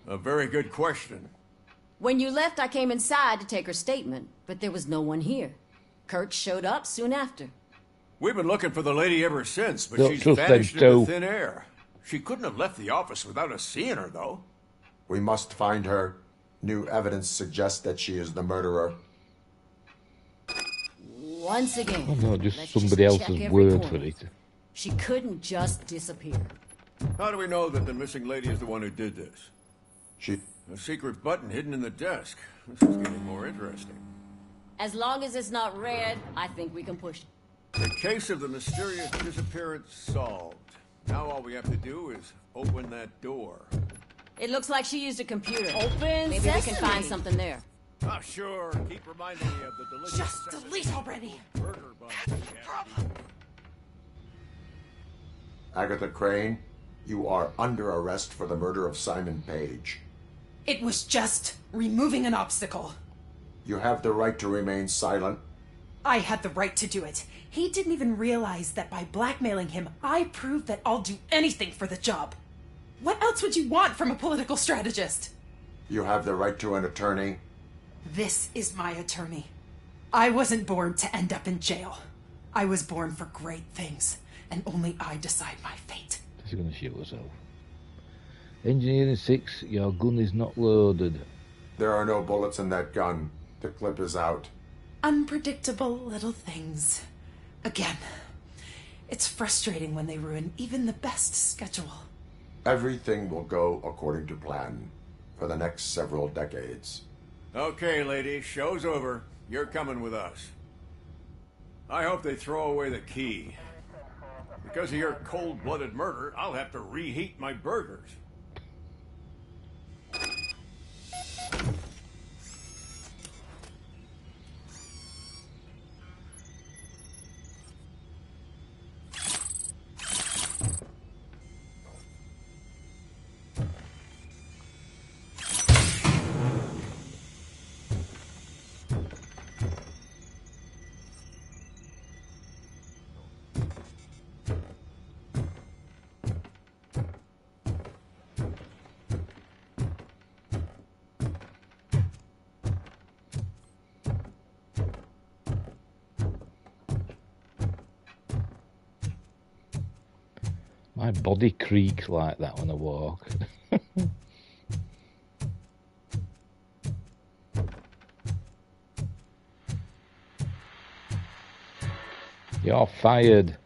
A very good question. When you left, I came inside to take her statement, but there was no one here. Kurt showed up soon after. We've been looking for the lady ever since, but Don't she's trust them vanished too. into thin air. She couldn't have left the office without us seeing her, though. We must find her. New evidence suggests that she is the murderer. Once again, Oh no, just let's somebody check else's every word corner. for it. She couldn't just disappear. How do we know that the missing lady is the one who did this? A secret button hidden in the desk. This is getting more interesting. As long as it's not red, I think we can push it. The case of the mysterious disappearance solved. Now all we have to do is open that door. It looks like she used a computer. Open Maybe sesame. we can find something there. Oh, sure. Keep reminding me of the delicious... Just delete already. Burger buns. Agatha Crane, you are under arrest for the murder of Simon Page. It was just removing an obstacle. You have the right to remain silent. I had the right to do it. He didn't even realize that by blackmailing him, I proved that I'll do anything for the job. What else would you want from a political strategist? You have the right to an attorney. This is my attorney. I wasn't born to end up in jail. I was born for great things, and only I decide my fate. She's going to shoot herself. Engineering 6, your gun is not loaded. There are no bullets in that gun. The clip is out. Unpredictable little things. Again, it's frustrating when they ruin even the best schedule. Everything will go according to plan for the next several decades. Okay, lady, show's over. You're coming with us. I hope they throw away the key. Because of your cold-blooded murder, I'll have to reheat my burgers. My body creaks like that when I walk. You're fired.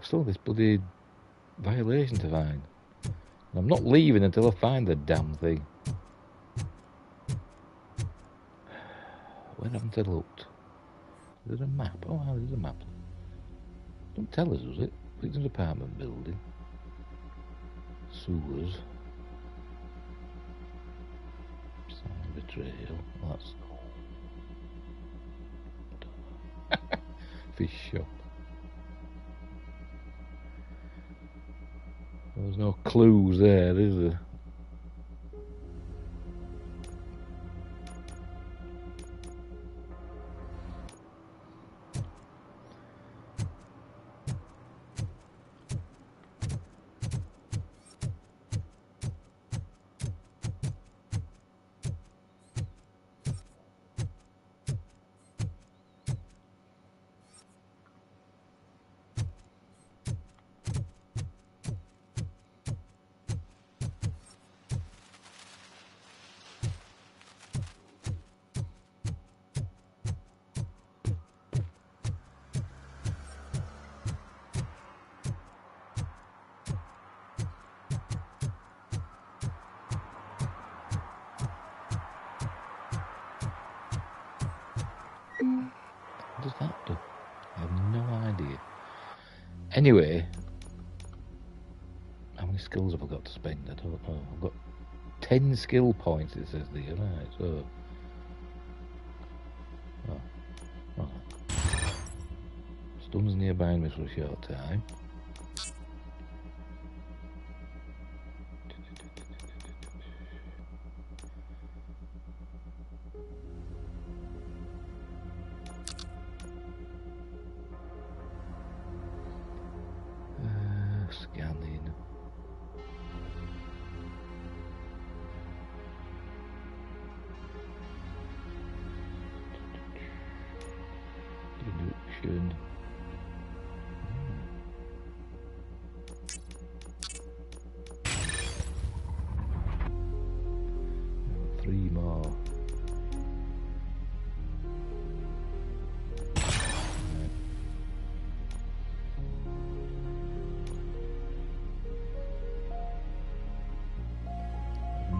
Still this bloody violation to find. And I'm not leaving until I find the damn thing. Where haven't I looked? Is there a map? Oh, there's a map. Don't tell us, does it? It's an apartment building. Sewers. Sign the trail. Oh, that's... Fish shop. There's no clues there, is there? What does that do? I have no idea. Anyway, how many skills have I got to spend? I don't know. I've got 10 skill points, it says there, right, so... Oh, Dun's nearby me for a short time. Scanning. Deduction. 3 more.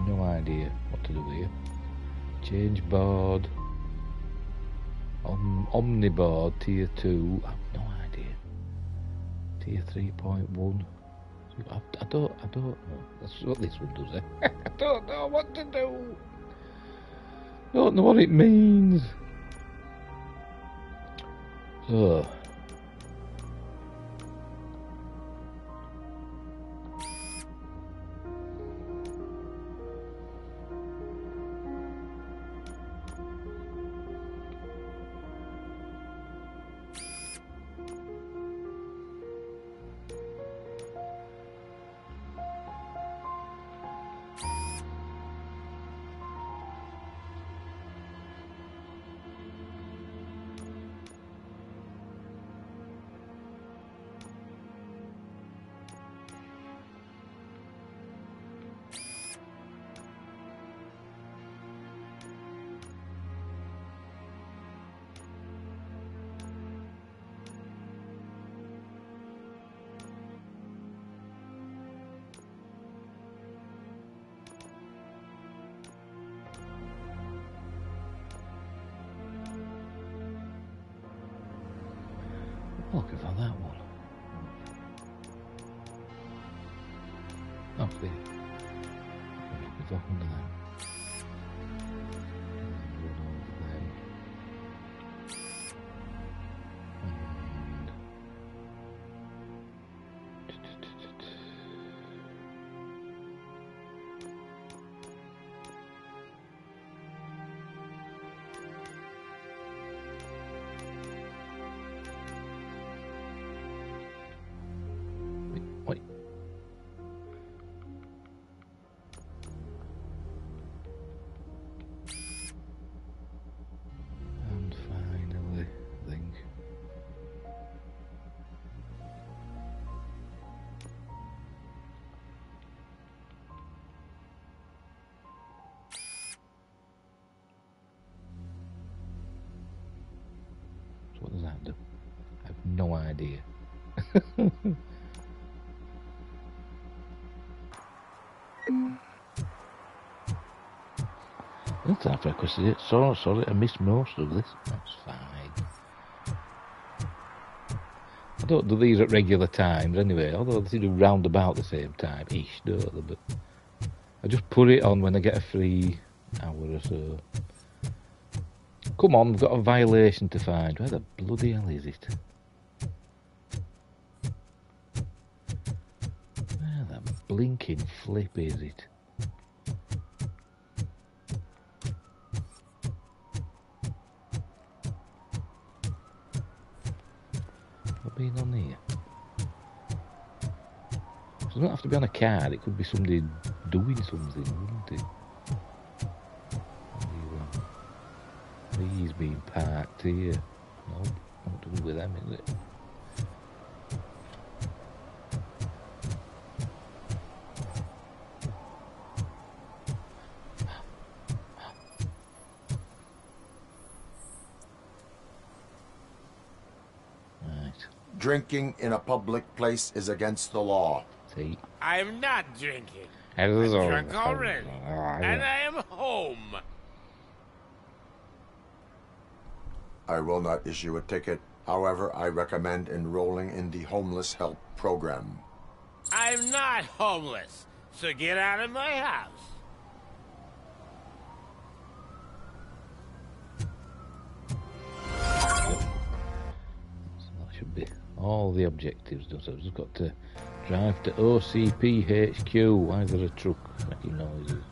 No idea what to do here. Change board. Omniboard tier 2. I've no idea. Tier 3.1. I don't know. That's what this one does, eh? I don't know what to do. Don't know what it means. So. Looking for that one. Oh, there. Looking for one of them. Run over them. Wait. And finally, I think. So what does that do? I have no idea. That's after because sorry, I missed most of this. That's fine. I don't do these at regular times anyway, although they do round about the same time ish, don't they? But I just put it on when I get a free hour or so. Come on, we've got a violation to find. Where the bloody hell is it? Where the blinking flip is it? Been on here? So it doesn't have to be on a card, it could be somebody doing something, wouldn't it? These being parked here. No, not to do with them, is it? Drinking in a public place is against the law. See? I'm not drinking. I'm drunk already. And I am home. I will not issue a ticket. However, I recommend enrolling in the homeless help program. I'm not homeless, so get out of my house. So that should be all the objectives done. So I've just got to drive to OCP HQ. Why is there a truck making noises?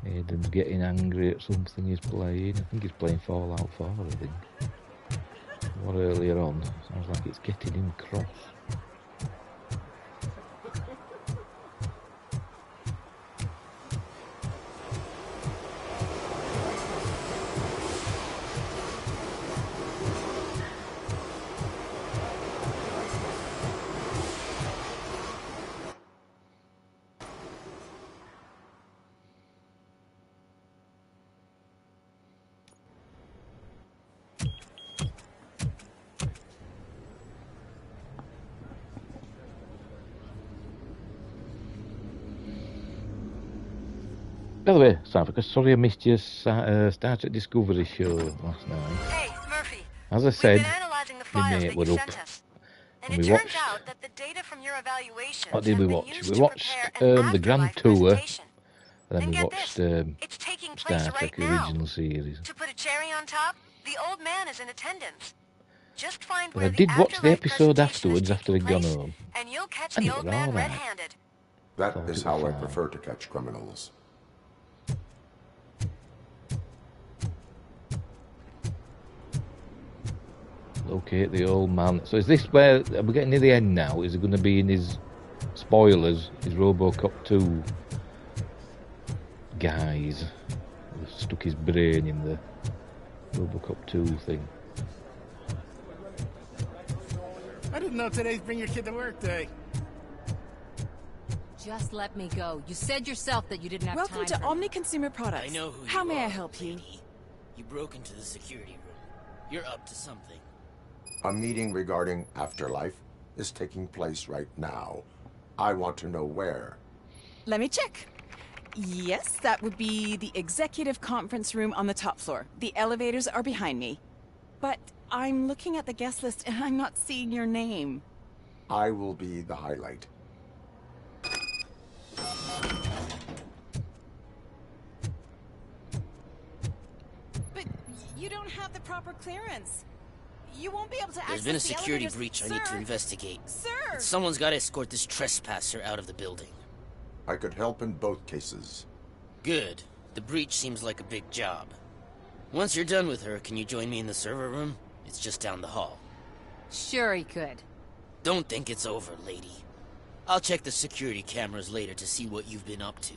Aiden's getting angry at something he's playing. I think he's playing Fallout 4, I think. What earlier on, sounds like it's getting him cross. By the way, Savicus, sorry I missed your Star Trek Discovery show last night. Hey, Murphy. As I said, We've been analyzing the my files mate that were you up, sent us. and we watched. Out that the data from your evaluations What did we watch? We watched the Grand Tour, and then we watched Star Trek original series. To put a cherry on top, the old man is in attendance. Just find But I did watch the episode afterwards after I'd gone home, and you'll catch and the it old were man all right. red-handed. That is how I prefer to catch criminals. Locate the old man. So is this where we're getting near the end now? Is it going to be in his spoilers, his Robocop 2 guise? He stuck his brain in the Robocop 2 thing. I didn't know today's bring your kid to work day. Just let me go. You said yourself that you didn't have Welcome time to for Omni Consumer Products. I know who How you may I are, help you? lady. You broke into the security room. You're up to something. A meeting regarding Afterlife is taking place right now. I want to know where. Let me check. Yes, that would be the executive conference room on the top floor. The elevators are behind me. But I'm looking at the guest list and I'm not seeing your name. I will be the highlight. But you don't have the proper clearance. You won't be able to access There's been a the security elevators. breach I Sir. need to investigate. Sir! Someone's got to escort this trespasser out of the building. I could help in both cases. Good. The breach seems like a big job. Once you're done with her, can you join me in the server room? It's just down the hall. Sure he could. Don't think it's over, lady. I'll check the security cameras later to see what you've been up to.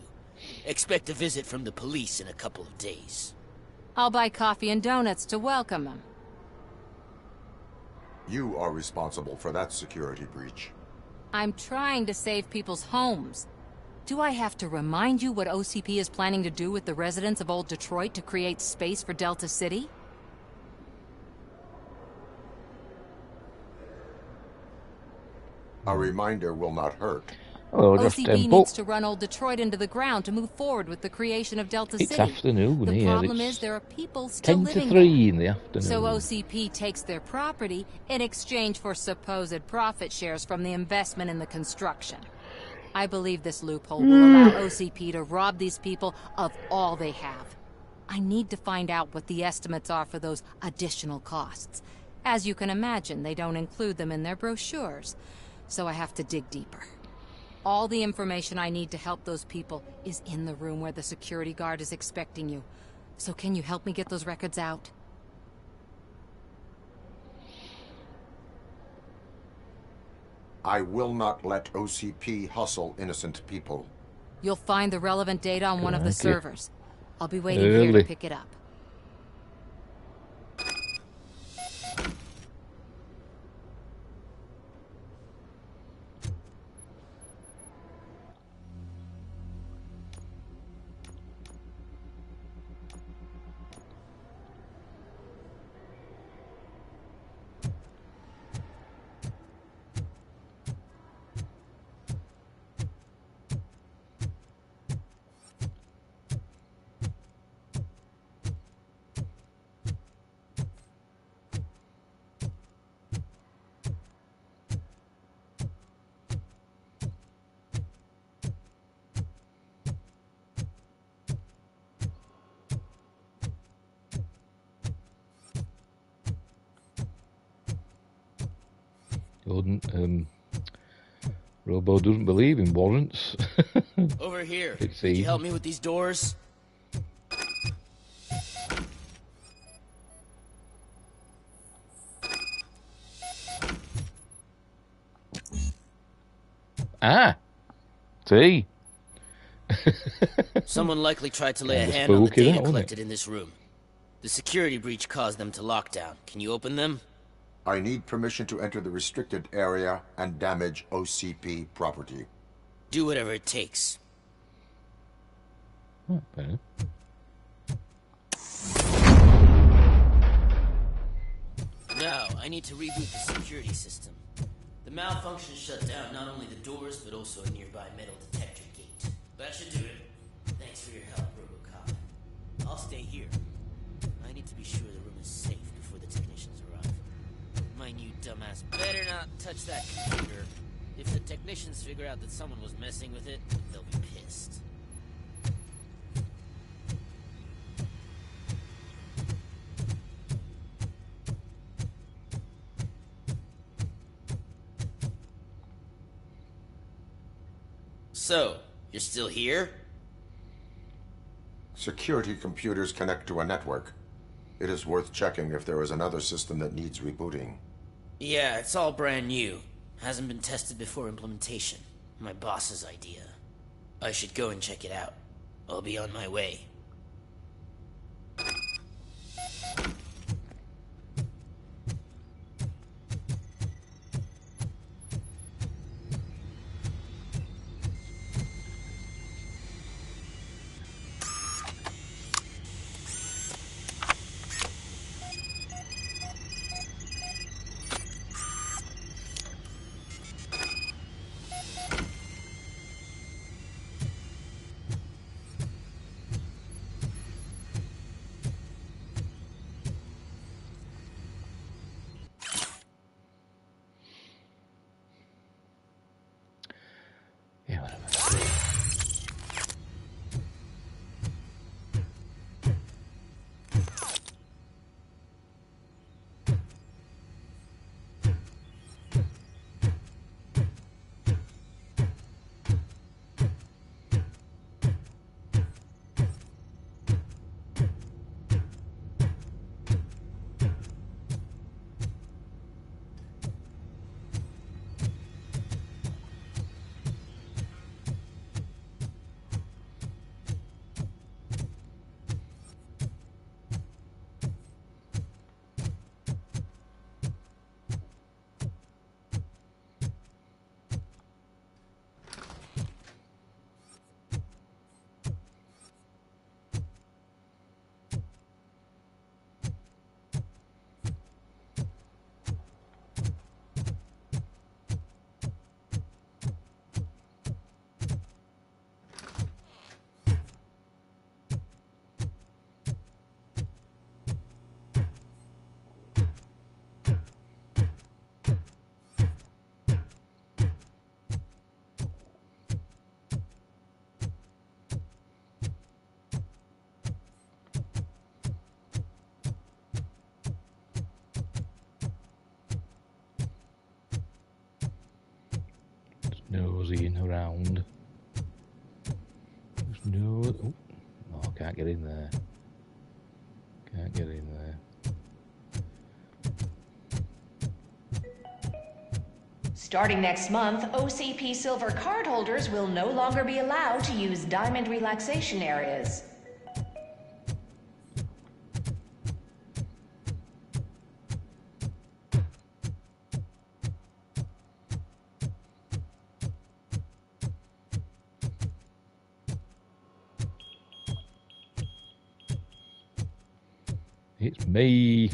Expect a visit from the police in a couple of days. I'll buy coffee and donuts to welcome him. You are responsible for that security breach. I'm trying to save people's homes. Do I have to remind you what OCP is planning to do with the residents of Old Detroit to create space for Delta City? A reminder will not hurt. Hello, just OCP needs to run Old Detroit into the ground to move forward with the creation of Delta It's City. afternoon The here. problem It's is there are people still 10 living to 3 there. in the afternoon. So OCP takes their property in exchange for supposed profit shares from the investment in the construction. I believe this loophole will allow OCP to rob these people of all they have. I need to find out what the estimates are for those additional costs. As you can imagine, they don't include them in their brochures, so I have to dig deeper. All the information I need to help those people is in the room where the security guard is expecting you. So can you help me get those records out? I will not let OCP hustle innocent people. You'll find the relevant data on one of the Thank you. servers. I'll be waiting here Early. to pick it up. Robo doesn't believe in warrants. Over here. It Could you seems. help me with these doors? Ah, see. Someone likely tried to lay a Kinda hand on the spooky, that, data wasn't it? collected in this room. The security breach caused them to lock down. Can you open them? I need permission to enter the restricted area and damage OCP property. Do whatever it takes. Okay. Now, I need to reboot the security system. The malfunction shut down not only the doors, but also a nearby metal detector gate. That should do it. Thanks for your help, Robocop. I'll stay here. I need to be sure the room is safe before the technicians arrive. My new dumbass better not touch that computer. If the technicians figure out that someone was messing with it, they'll be pissed. So, you're still here? Security computers connect to a network. It is worth checking if there is another system that needs rebooting. Yeah, it's all brand new. Hasn't been tested before implementation. My boss's idea. I should go and check it out. I'll be on my way. Yeah, whatever. Nosying around. There's no. Oh, I can't get in there. Can't get in there. Starting next month, OCP Silver cardholders will no longer be allowed to use diamond relaxation areas. It's me.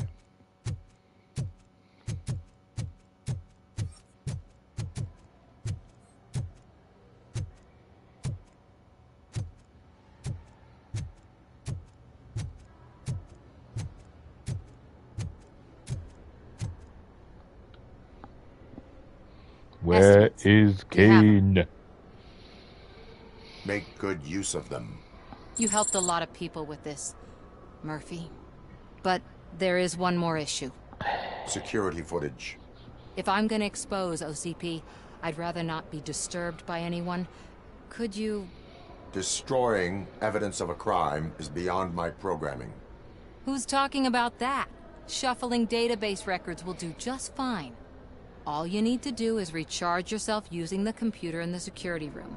Where is Kane? Make good use of them. You helped a lot of people with this, Murphy. But there is one more issue. Security footage. If I'm gonna expose OCP, I'd rather not be disturbed by anyone. Could you... Destroying evidence of a crime is beyond my programming. Who's talking about that? Shuffling database records will do just fine. All you need to do is recharge yourself using the computer in the security room.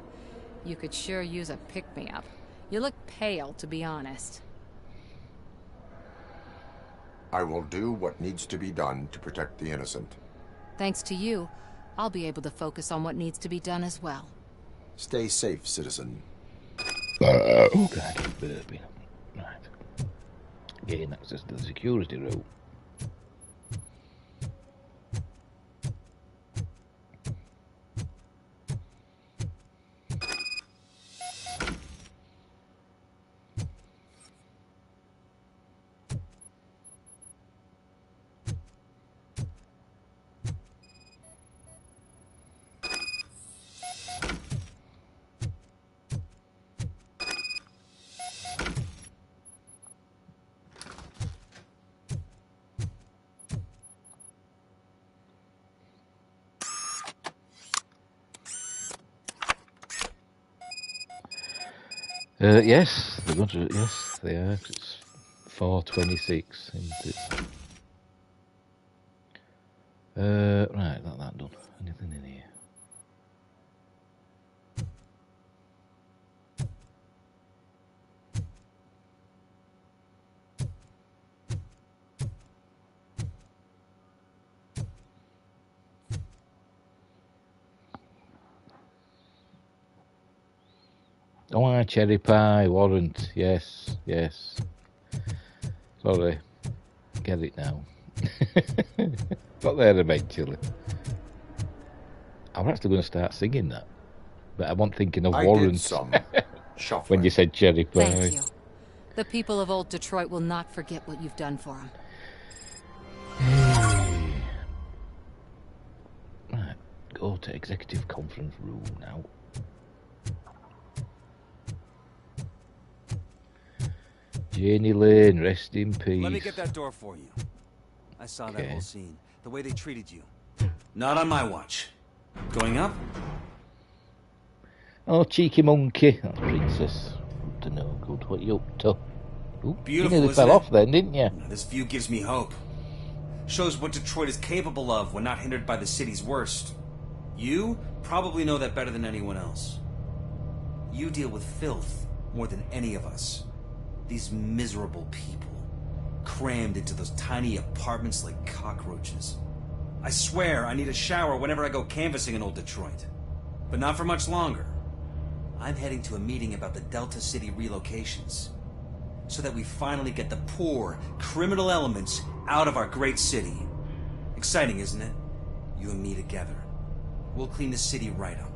You could sure use a pick-me-up. You look pale, to be honest. I will do what needs to be done to protect the innocent. Thanks to you, I'll be able to focus on what needs to be done as well. Stay safe, citizen. Oh, God, burping. Right. Gain access to the security room. Yes, they're going to. Yes, they are. It's 4:26, isn't it? Right, that done. Anything in here? Oh, cherry pie, warrant. Yes, yes. Sorry. Get it now. Got there eventually. I'm actually going to start singing that. But I wasn't thinking of warrants. When you said cherry pie. Thank you. The people of old Detroit will not forget what you've done for them. Right, go to executive conference room now. Janie Lane, rest in peace. Let me get that door for you. I saw that whole scene. The way they treated you. Not on my watch. Going up? Oh, cheeky monkey. That's Princess. Up to no good. What you up to? Ooh, Beautiful, you nearly isn't fell it? off then, didn't you? This view gives me hope. Shows what Detroit is capable of when not hindered by the city's worst. You probably know that better than anyone else. You deal with filth more than any of us. These miserable people, crammed into those tiny apartments like cockroaches. I swear I need a shower whenever I go canvassing in old Detroit. But not for much longer. I'm heading to a meeting about the Delta City relocations. So that we finally get the poor, criminal elements out of our great city. Exciting, isn't it? You and me together. We'll clean the city right up.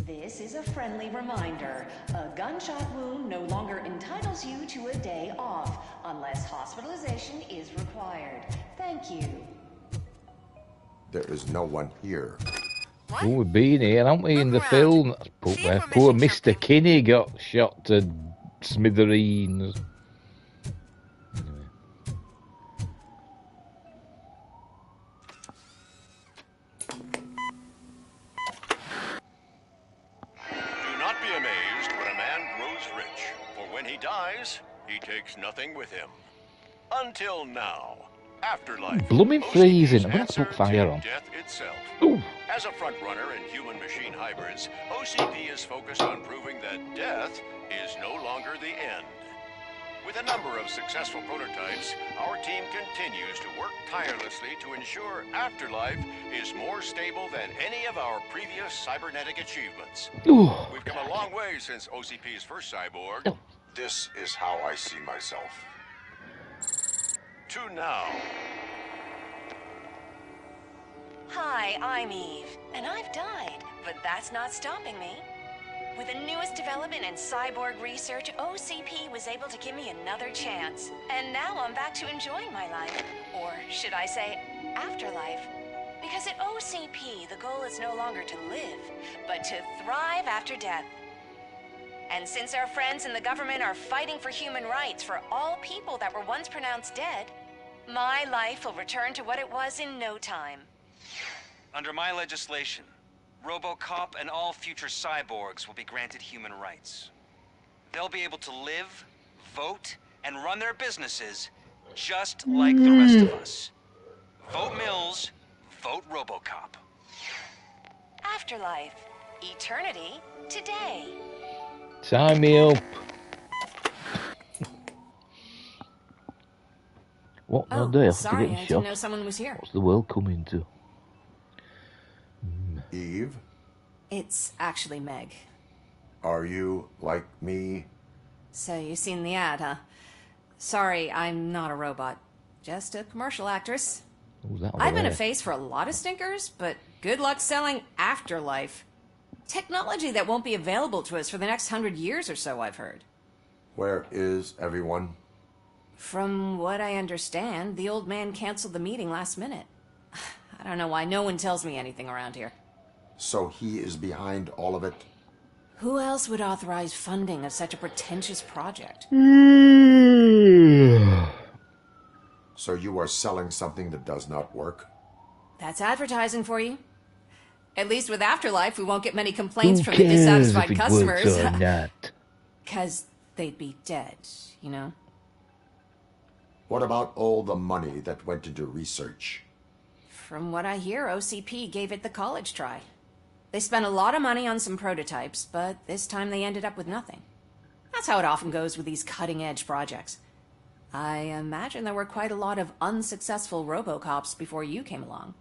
This is a friendly reminder. A gunshot wound no longer entitles you to a day off, unless hospitalization is required. Thank you. There is no one here. Oh, we've been here, haven't we, in the film? That's poor Mr. Kinney got shot to smithereens. Do not be amazed when a man grows rich, for when he dies, he takes nothing with him. Until now. Afterlife. Blooming freezing. I'm going to put fire on. Death itself. Ooh. As a frontrunner in human-machine hybrids, OCP is focused on proving that death is no longer the end. With a number of successful prototypes, our team continues to work tirelessly to ensure Afterlife is more stable than any of our previous cybernetic achievements. Ooh. We've come a long way since OCP's first cyborg. This is how I see myself. To now. Hi, I'm Eve, and I've died, but that's not stopping me. With the newest development in cyborg research, OCP was able to give me another chance. And now I'm back to enjoying my life. Or should I say, afterlife. Because at OCP, the goal is no longer to live, but to thrive after death. And since our friends in the government are fighting for human rights for all people that were once pronounced dead, my life will return to what it was in no time. Under my legislation, Robocop and all future cyborgs will be granted human rights. They'll be able to live, vote, and run their businesses just like the rest of us. Vote Mills, vote Robocop. Afterlife. Eternity. Today. Sign me up. What no day after sorry, getting I shot? didn't know someone was here. What's the world coming to? Eve, It's actually Meg. are you like me? So you've seen the ad, huh? Sorry, I'm not a robot. Just a commercial actress. Who's that I've been a there? face for a lot of stinkers, but good luck selling Afterlife. Technology that won't be available to us for the next 100 years or so, I've heard. Where is everyone? From what I understand, the old man canceled the meeting last minute. I don't know why no one tells me anything around here. So he is behind all of it? Who else would authorize funding of such a pretentious project? So you are selling something that does not work? That's advertising for you. At least with Afterlife, we won't get many complaints Who from the cares dissatisfied if it customers. works or not? Because they'd be dead, you know? What about all the money that went into research? From what I hear, OCP gave it the college try. They spent a lot of money on some prototypes, but this time they ended up with nothing. That's how it often goes with these cutting-edge projects. I imagine there were quite a lot of unsuccessful Robocops before you came along.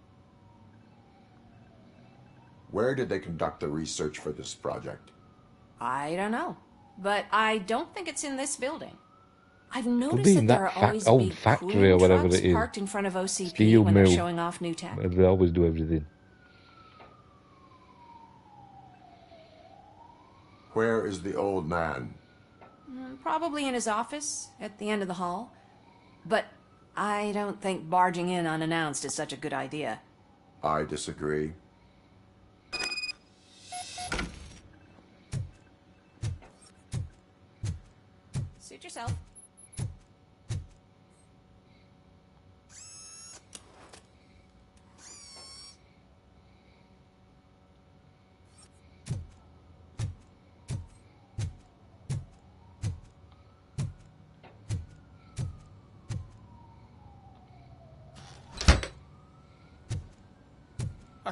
Where did they conduct the research for this project? I don't know, but I don't think it's in this building. I've Could noticed be that in there that are always old big factory cooling or whatever trucks it is. parked in front of OCP Steel when mill. they're showing off new tech. They always do everything. Where is the old man? Probably in his office, at the end of the hall. But I don't think barging in unannounced is such a good idea. I disagree. Suit yourself.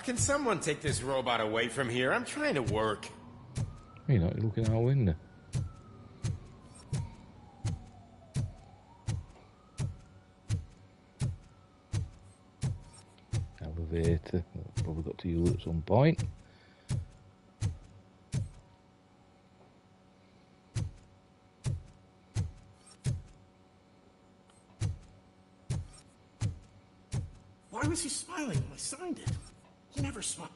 Can someone take this robot away from here? I'm trying to work. You're not looking out the window. Elevator. Probably got to use it at some point. Why was he smiling when I signed it? He never smiled.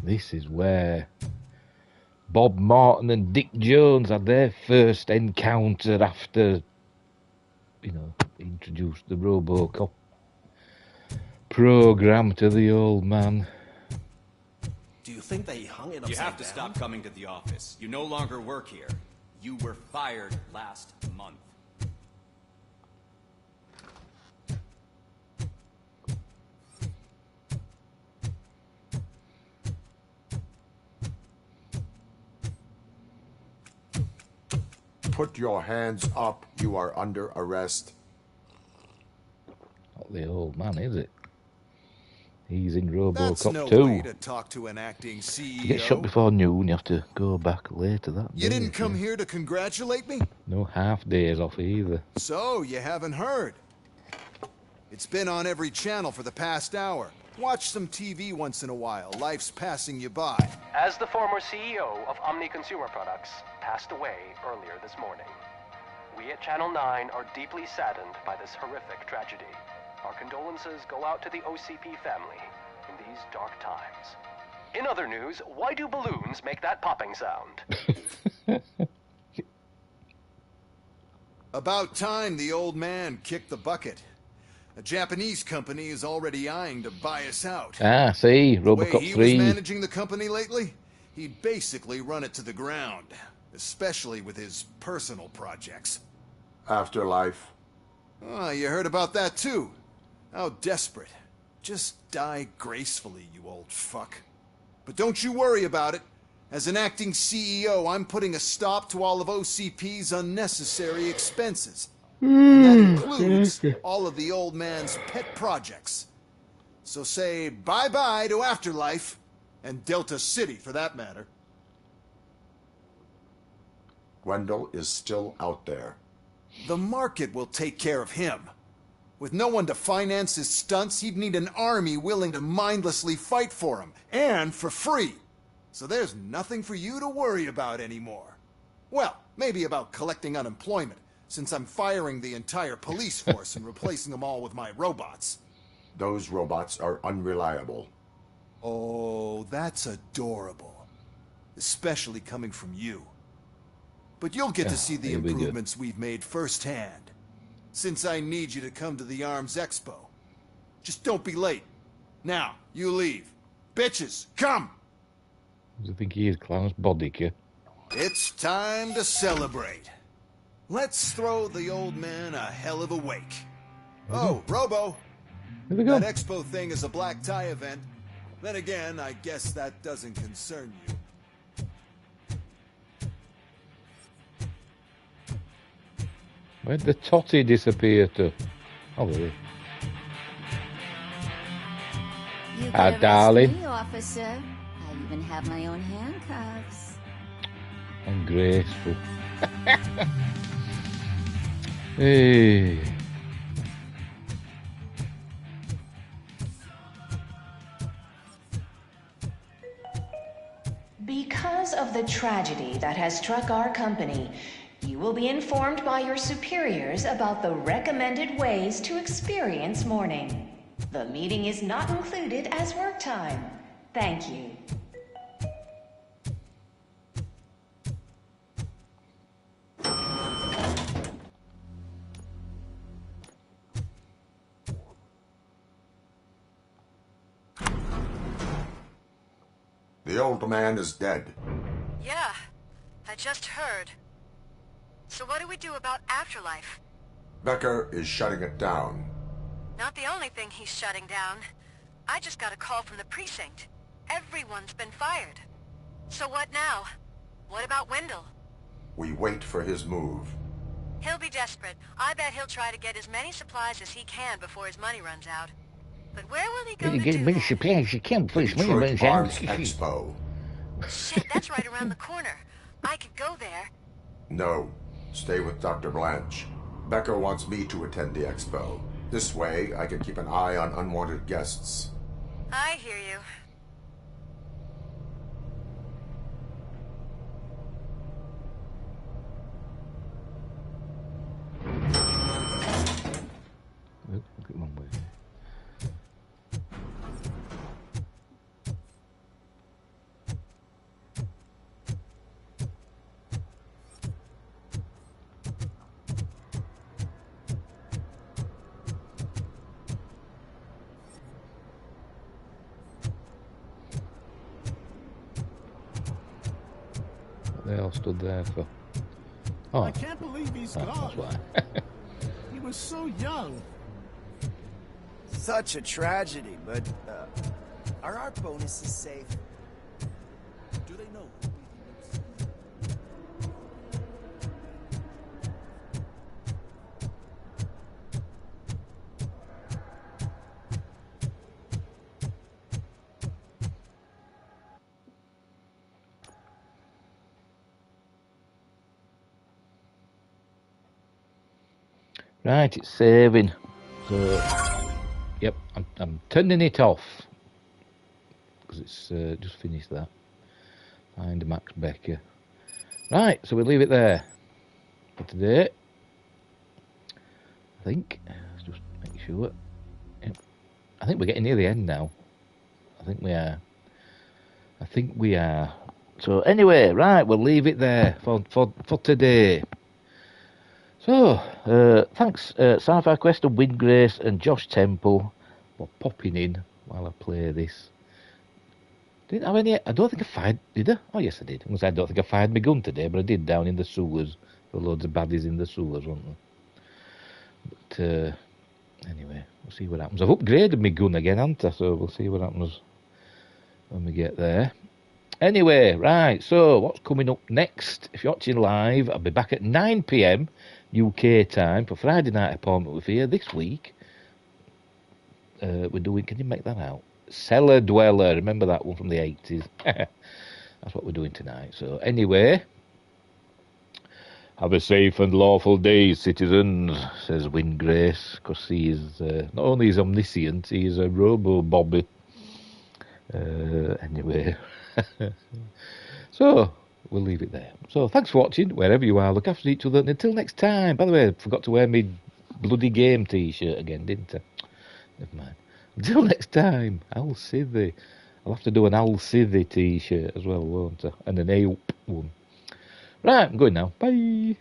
This is where Bob Martin and Dick Jones had their first encounter after, you know, introduced the Robocop program to the old man. Do you think they hung it upside You have to down? stop coming to the office. You no longer work here. You were fired last month. Put your hands up. You are under arrest. Not the old man, is it? He's in Robocop That's no too. way to talk to an acting CEO. You get shot before noon, you have to go back later that You day, didn't come so here to congratulate me? no half days off either. So, you haven't heard. It's been on every channel for the past hour. Watch some TV once in a while. Life's passing you by. As the former CEO of Omni Consumer Products passed away earlier this morning, we at Channel 9 are deeply saddened by this horrific tragedy. Our condolences go out to the OCP family in these dark times. In other news, why do balloons make that popping sound? About time the old man kicked the bucket. A Japanese company is already eyeing to buy us out. Ah, see, The way Robocop he 3. was managing the company lately, he'd basically run it to the ground, especially with his personal projects. Afterlife. Oh, you heard about that too. How desperate. Just die gracefully, you old fuck. But don't you worry about it. As an acting CEO, I'm putting a stop to all of OCP's unnecessary expenses. And that includes all of the old man's pet projects. So say bye-bye to Afterlife, and Delta City for that matter. Wendell is still out there. The market will take care of him. With no one to finance his stunts, he'd need an army willing to mindlessly fight for him, and for free. So there's nothing for you to worry about anymore. Well, maybe about collecting unemployment, since I'm firing the entire police force and replacing them all with my robots. Those robots are unreliable. Oh, that's adorable. Especially coming from you. But you'll get to see the it'll be good. improvements we've made firsthand. Since I need you to come to the Arms Expo. Just don't be late. Now, you leave. Bitches, come! I think he is Clarence Bodicker. It's time to celebrate. Let's throw the old man a hell of a wake. Oh, Robo! Here we go. That expo thing is a black tie event. Then again, I guess that doesn't concern you. Where'd the totty disappear to? Oh, there he is. You Ah, could arrest darling. me, officer. I even have my own handcuffs. Ungraceful. Hey. Because of the tragedy that has struck our company, you will be informed by your superiors about the recommended ways to experience mourning. The meeting is not included as work time. Thank you. The old man is dead. Yeah, I just heard. So what do we do about Afterlife? Becker is shutting it down. Not the only thing he's shutting down. I just got a call from the precinct. Everyone's been fired. So what now? What about Wendell? We wait for his move. He'll be desperate. I bet he'll try to get as many supplies as he can before his money runs out. But where will he go to do Many supplies you can, please. Detroit Arms Expo. Shit, that's right around the corner. I could go there. No, stay with Dr. Blanche. Becker wants me to attend the expo. This way, I can keep an eye on unwanted guests. I hear you. Wrong way. They all stood there for. Oh, I can't believe he's that's gone. why. He was so young. Such a tragedy, but are our bonuses safe? Do they know? Right, it's saving. So Yep, I'm turning it off because it's just finished that. Find Max Becker. Right, so we'll leave it there for today. I think. Let's just make sure. Yep. I think we're getting near the end now. I think we are. So anyway, right, we'll leave it there for today. So, thanks Sci-Fi Quest and Windgrace and Josh Temple for popping in while I play this. Didn't have any. I don't think I fired. Did I? Oh yes, I did. I don't think I fired my gun today, but I did down in the sewers. There were loads of baddies in the sewers, weren't there? But anyway, we'll see what happens. I've upgraded my gun again, haven't I? So we'll see what happens when we get there. Anyway, right. So what's coming up next? If you're watching live, I'll be back at 9 p.m. UK time for Friday night appointment with you this week. We're doing. Can you make that out? Cellar Dweller, remember that one from the 80s? That's what we're doing tonight. So anyway, have a safe and lawful day, citizens, says Windgrace, because he is, not only is omniscient, he is a robo-bobby. Anyway, so we'll leave it there. So thanks for watching, wherever you are, look after each other, and until next time. By the way, I forgot to wear my bloody game t-shirt again, didn't I? Never mind. Until next time, Al Sithy. I'll have to do an Al Sithy t-shirt as well, won't I? And an AOP one. Right, I'm going now. Bye.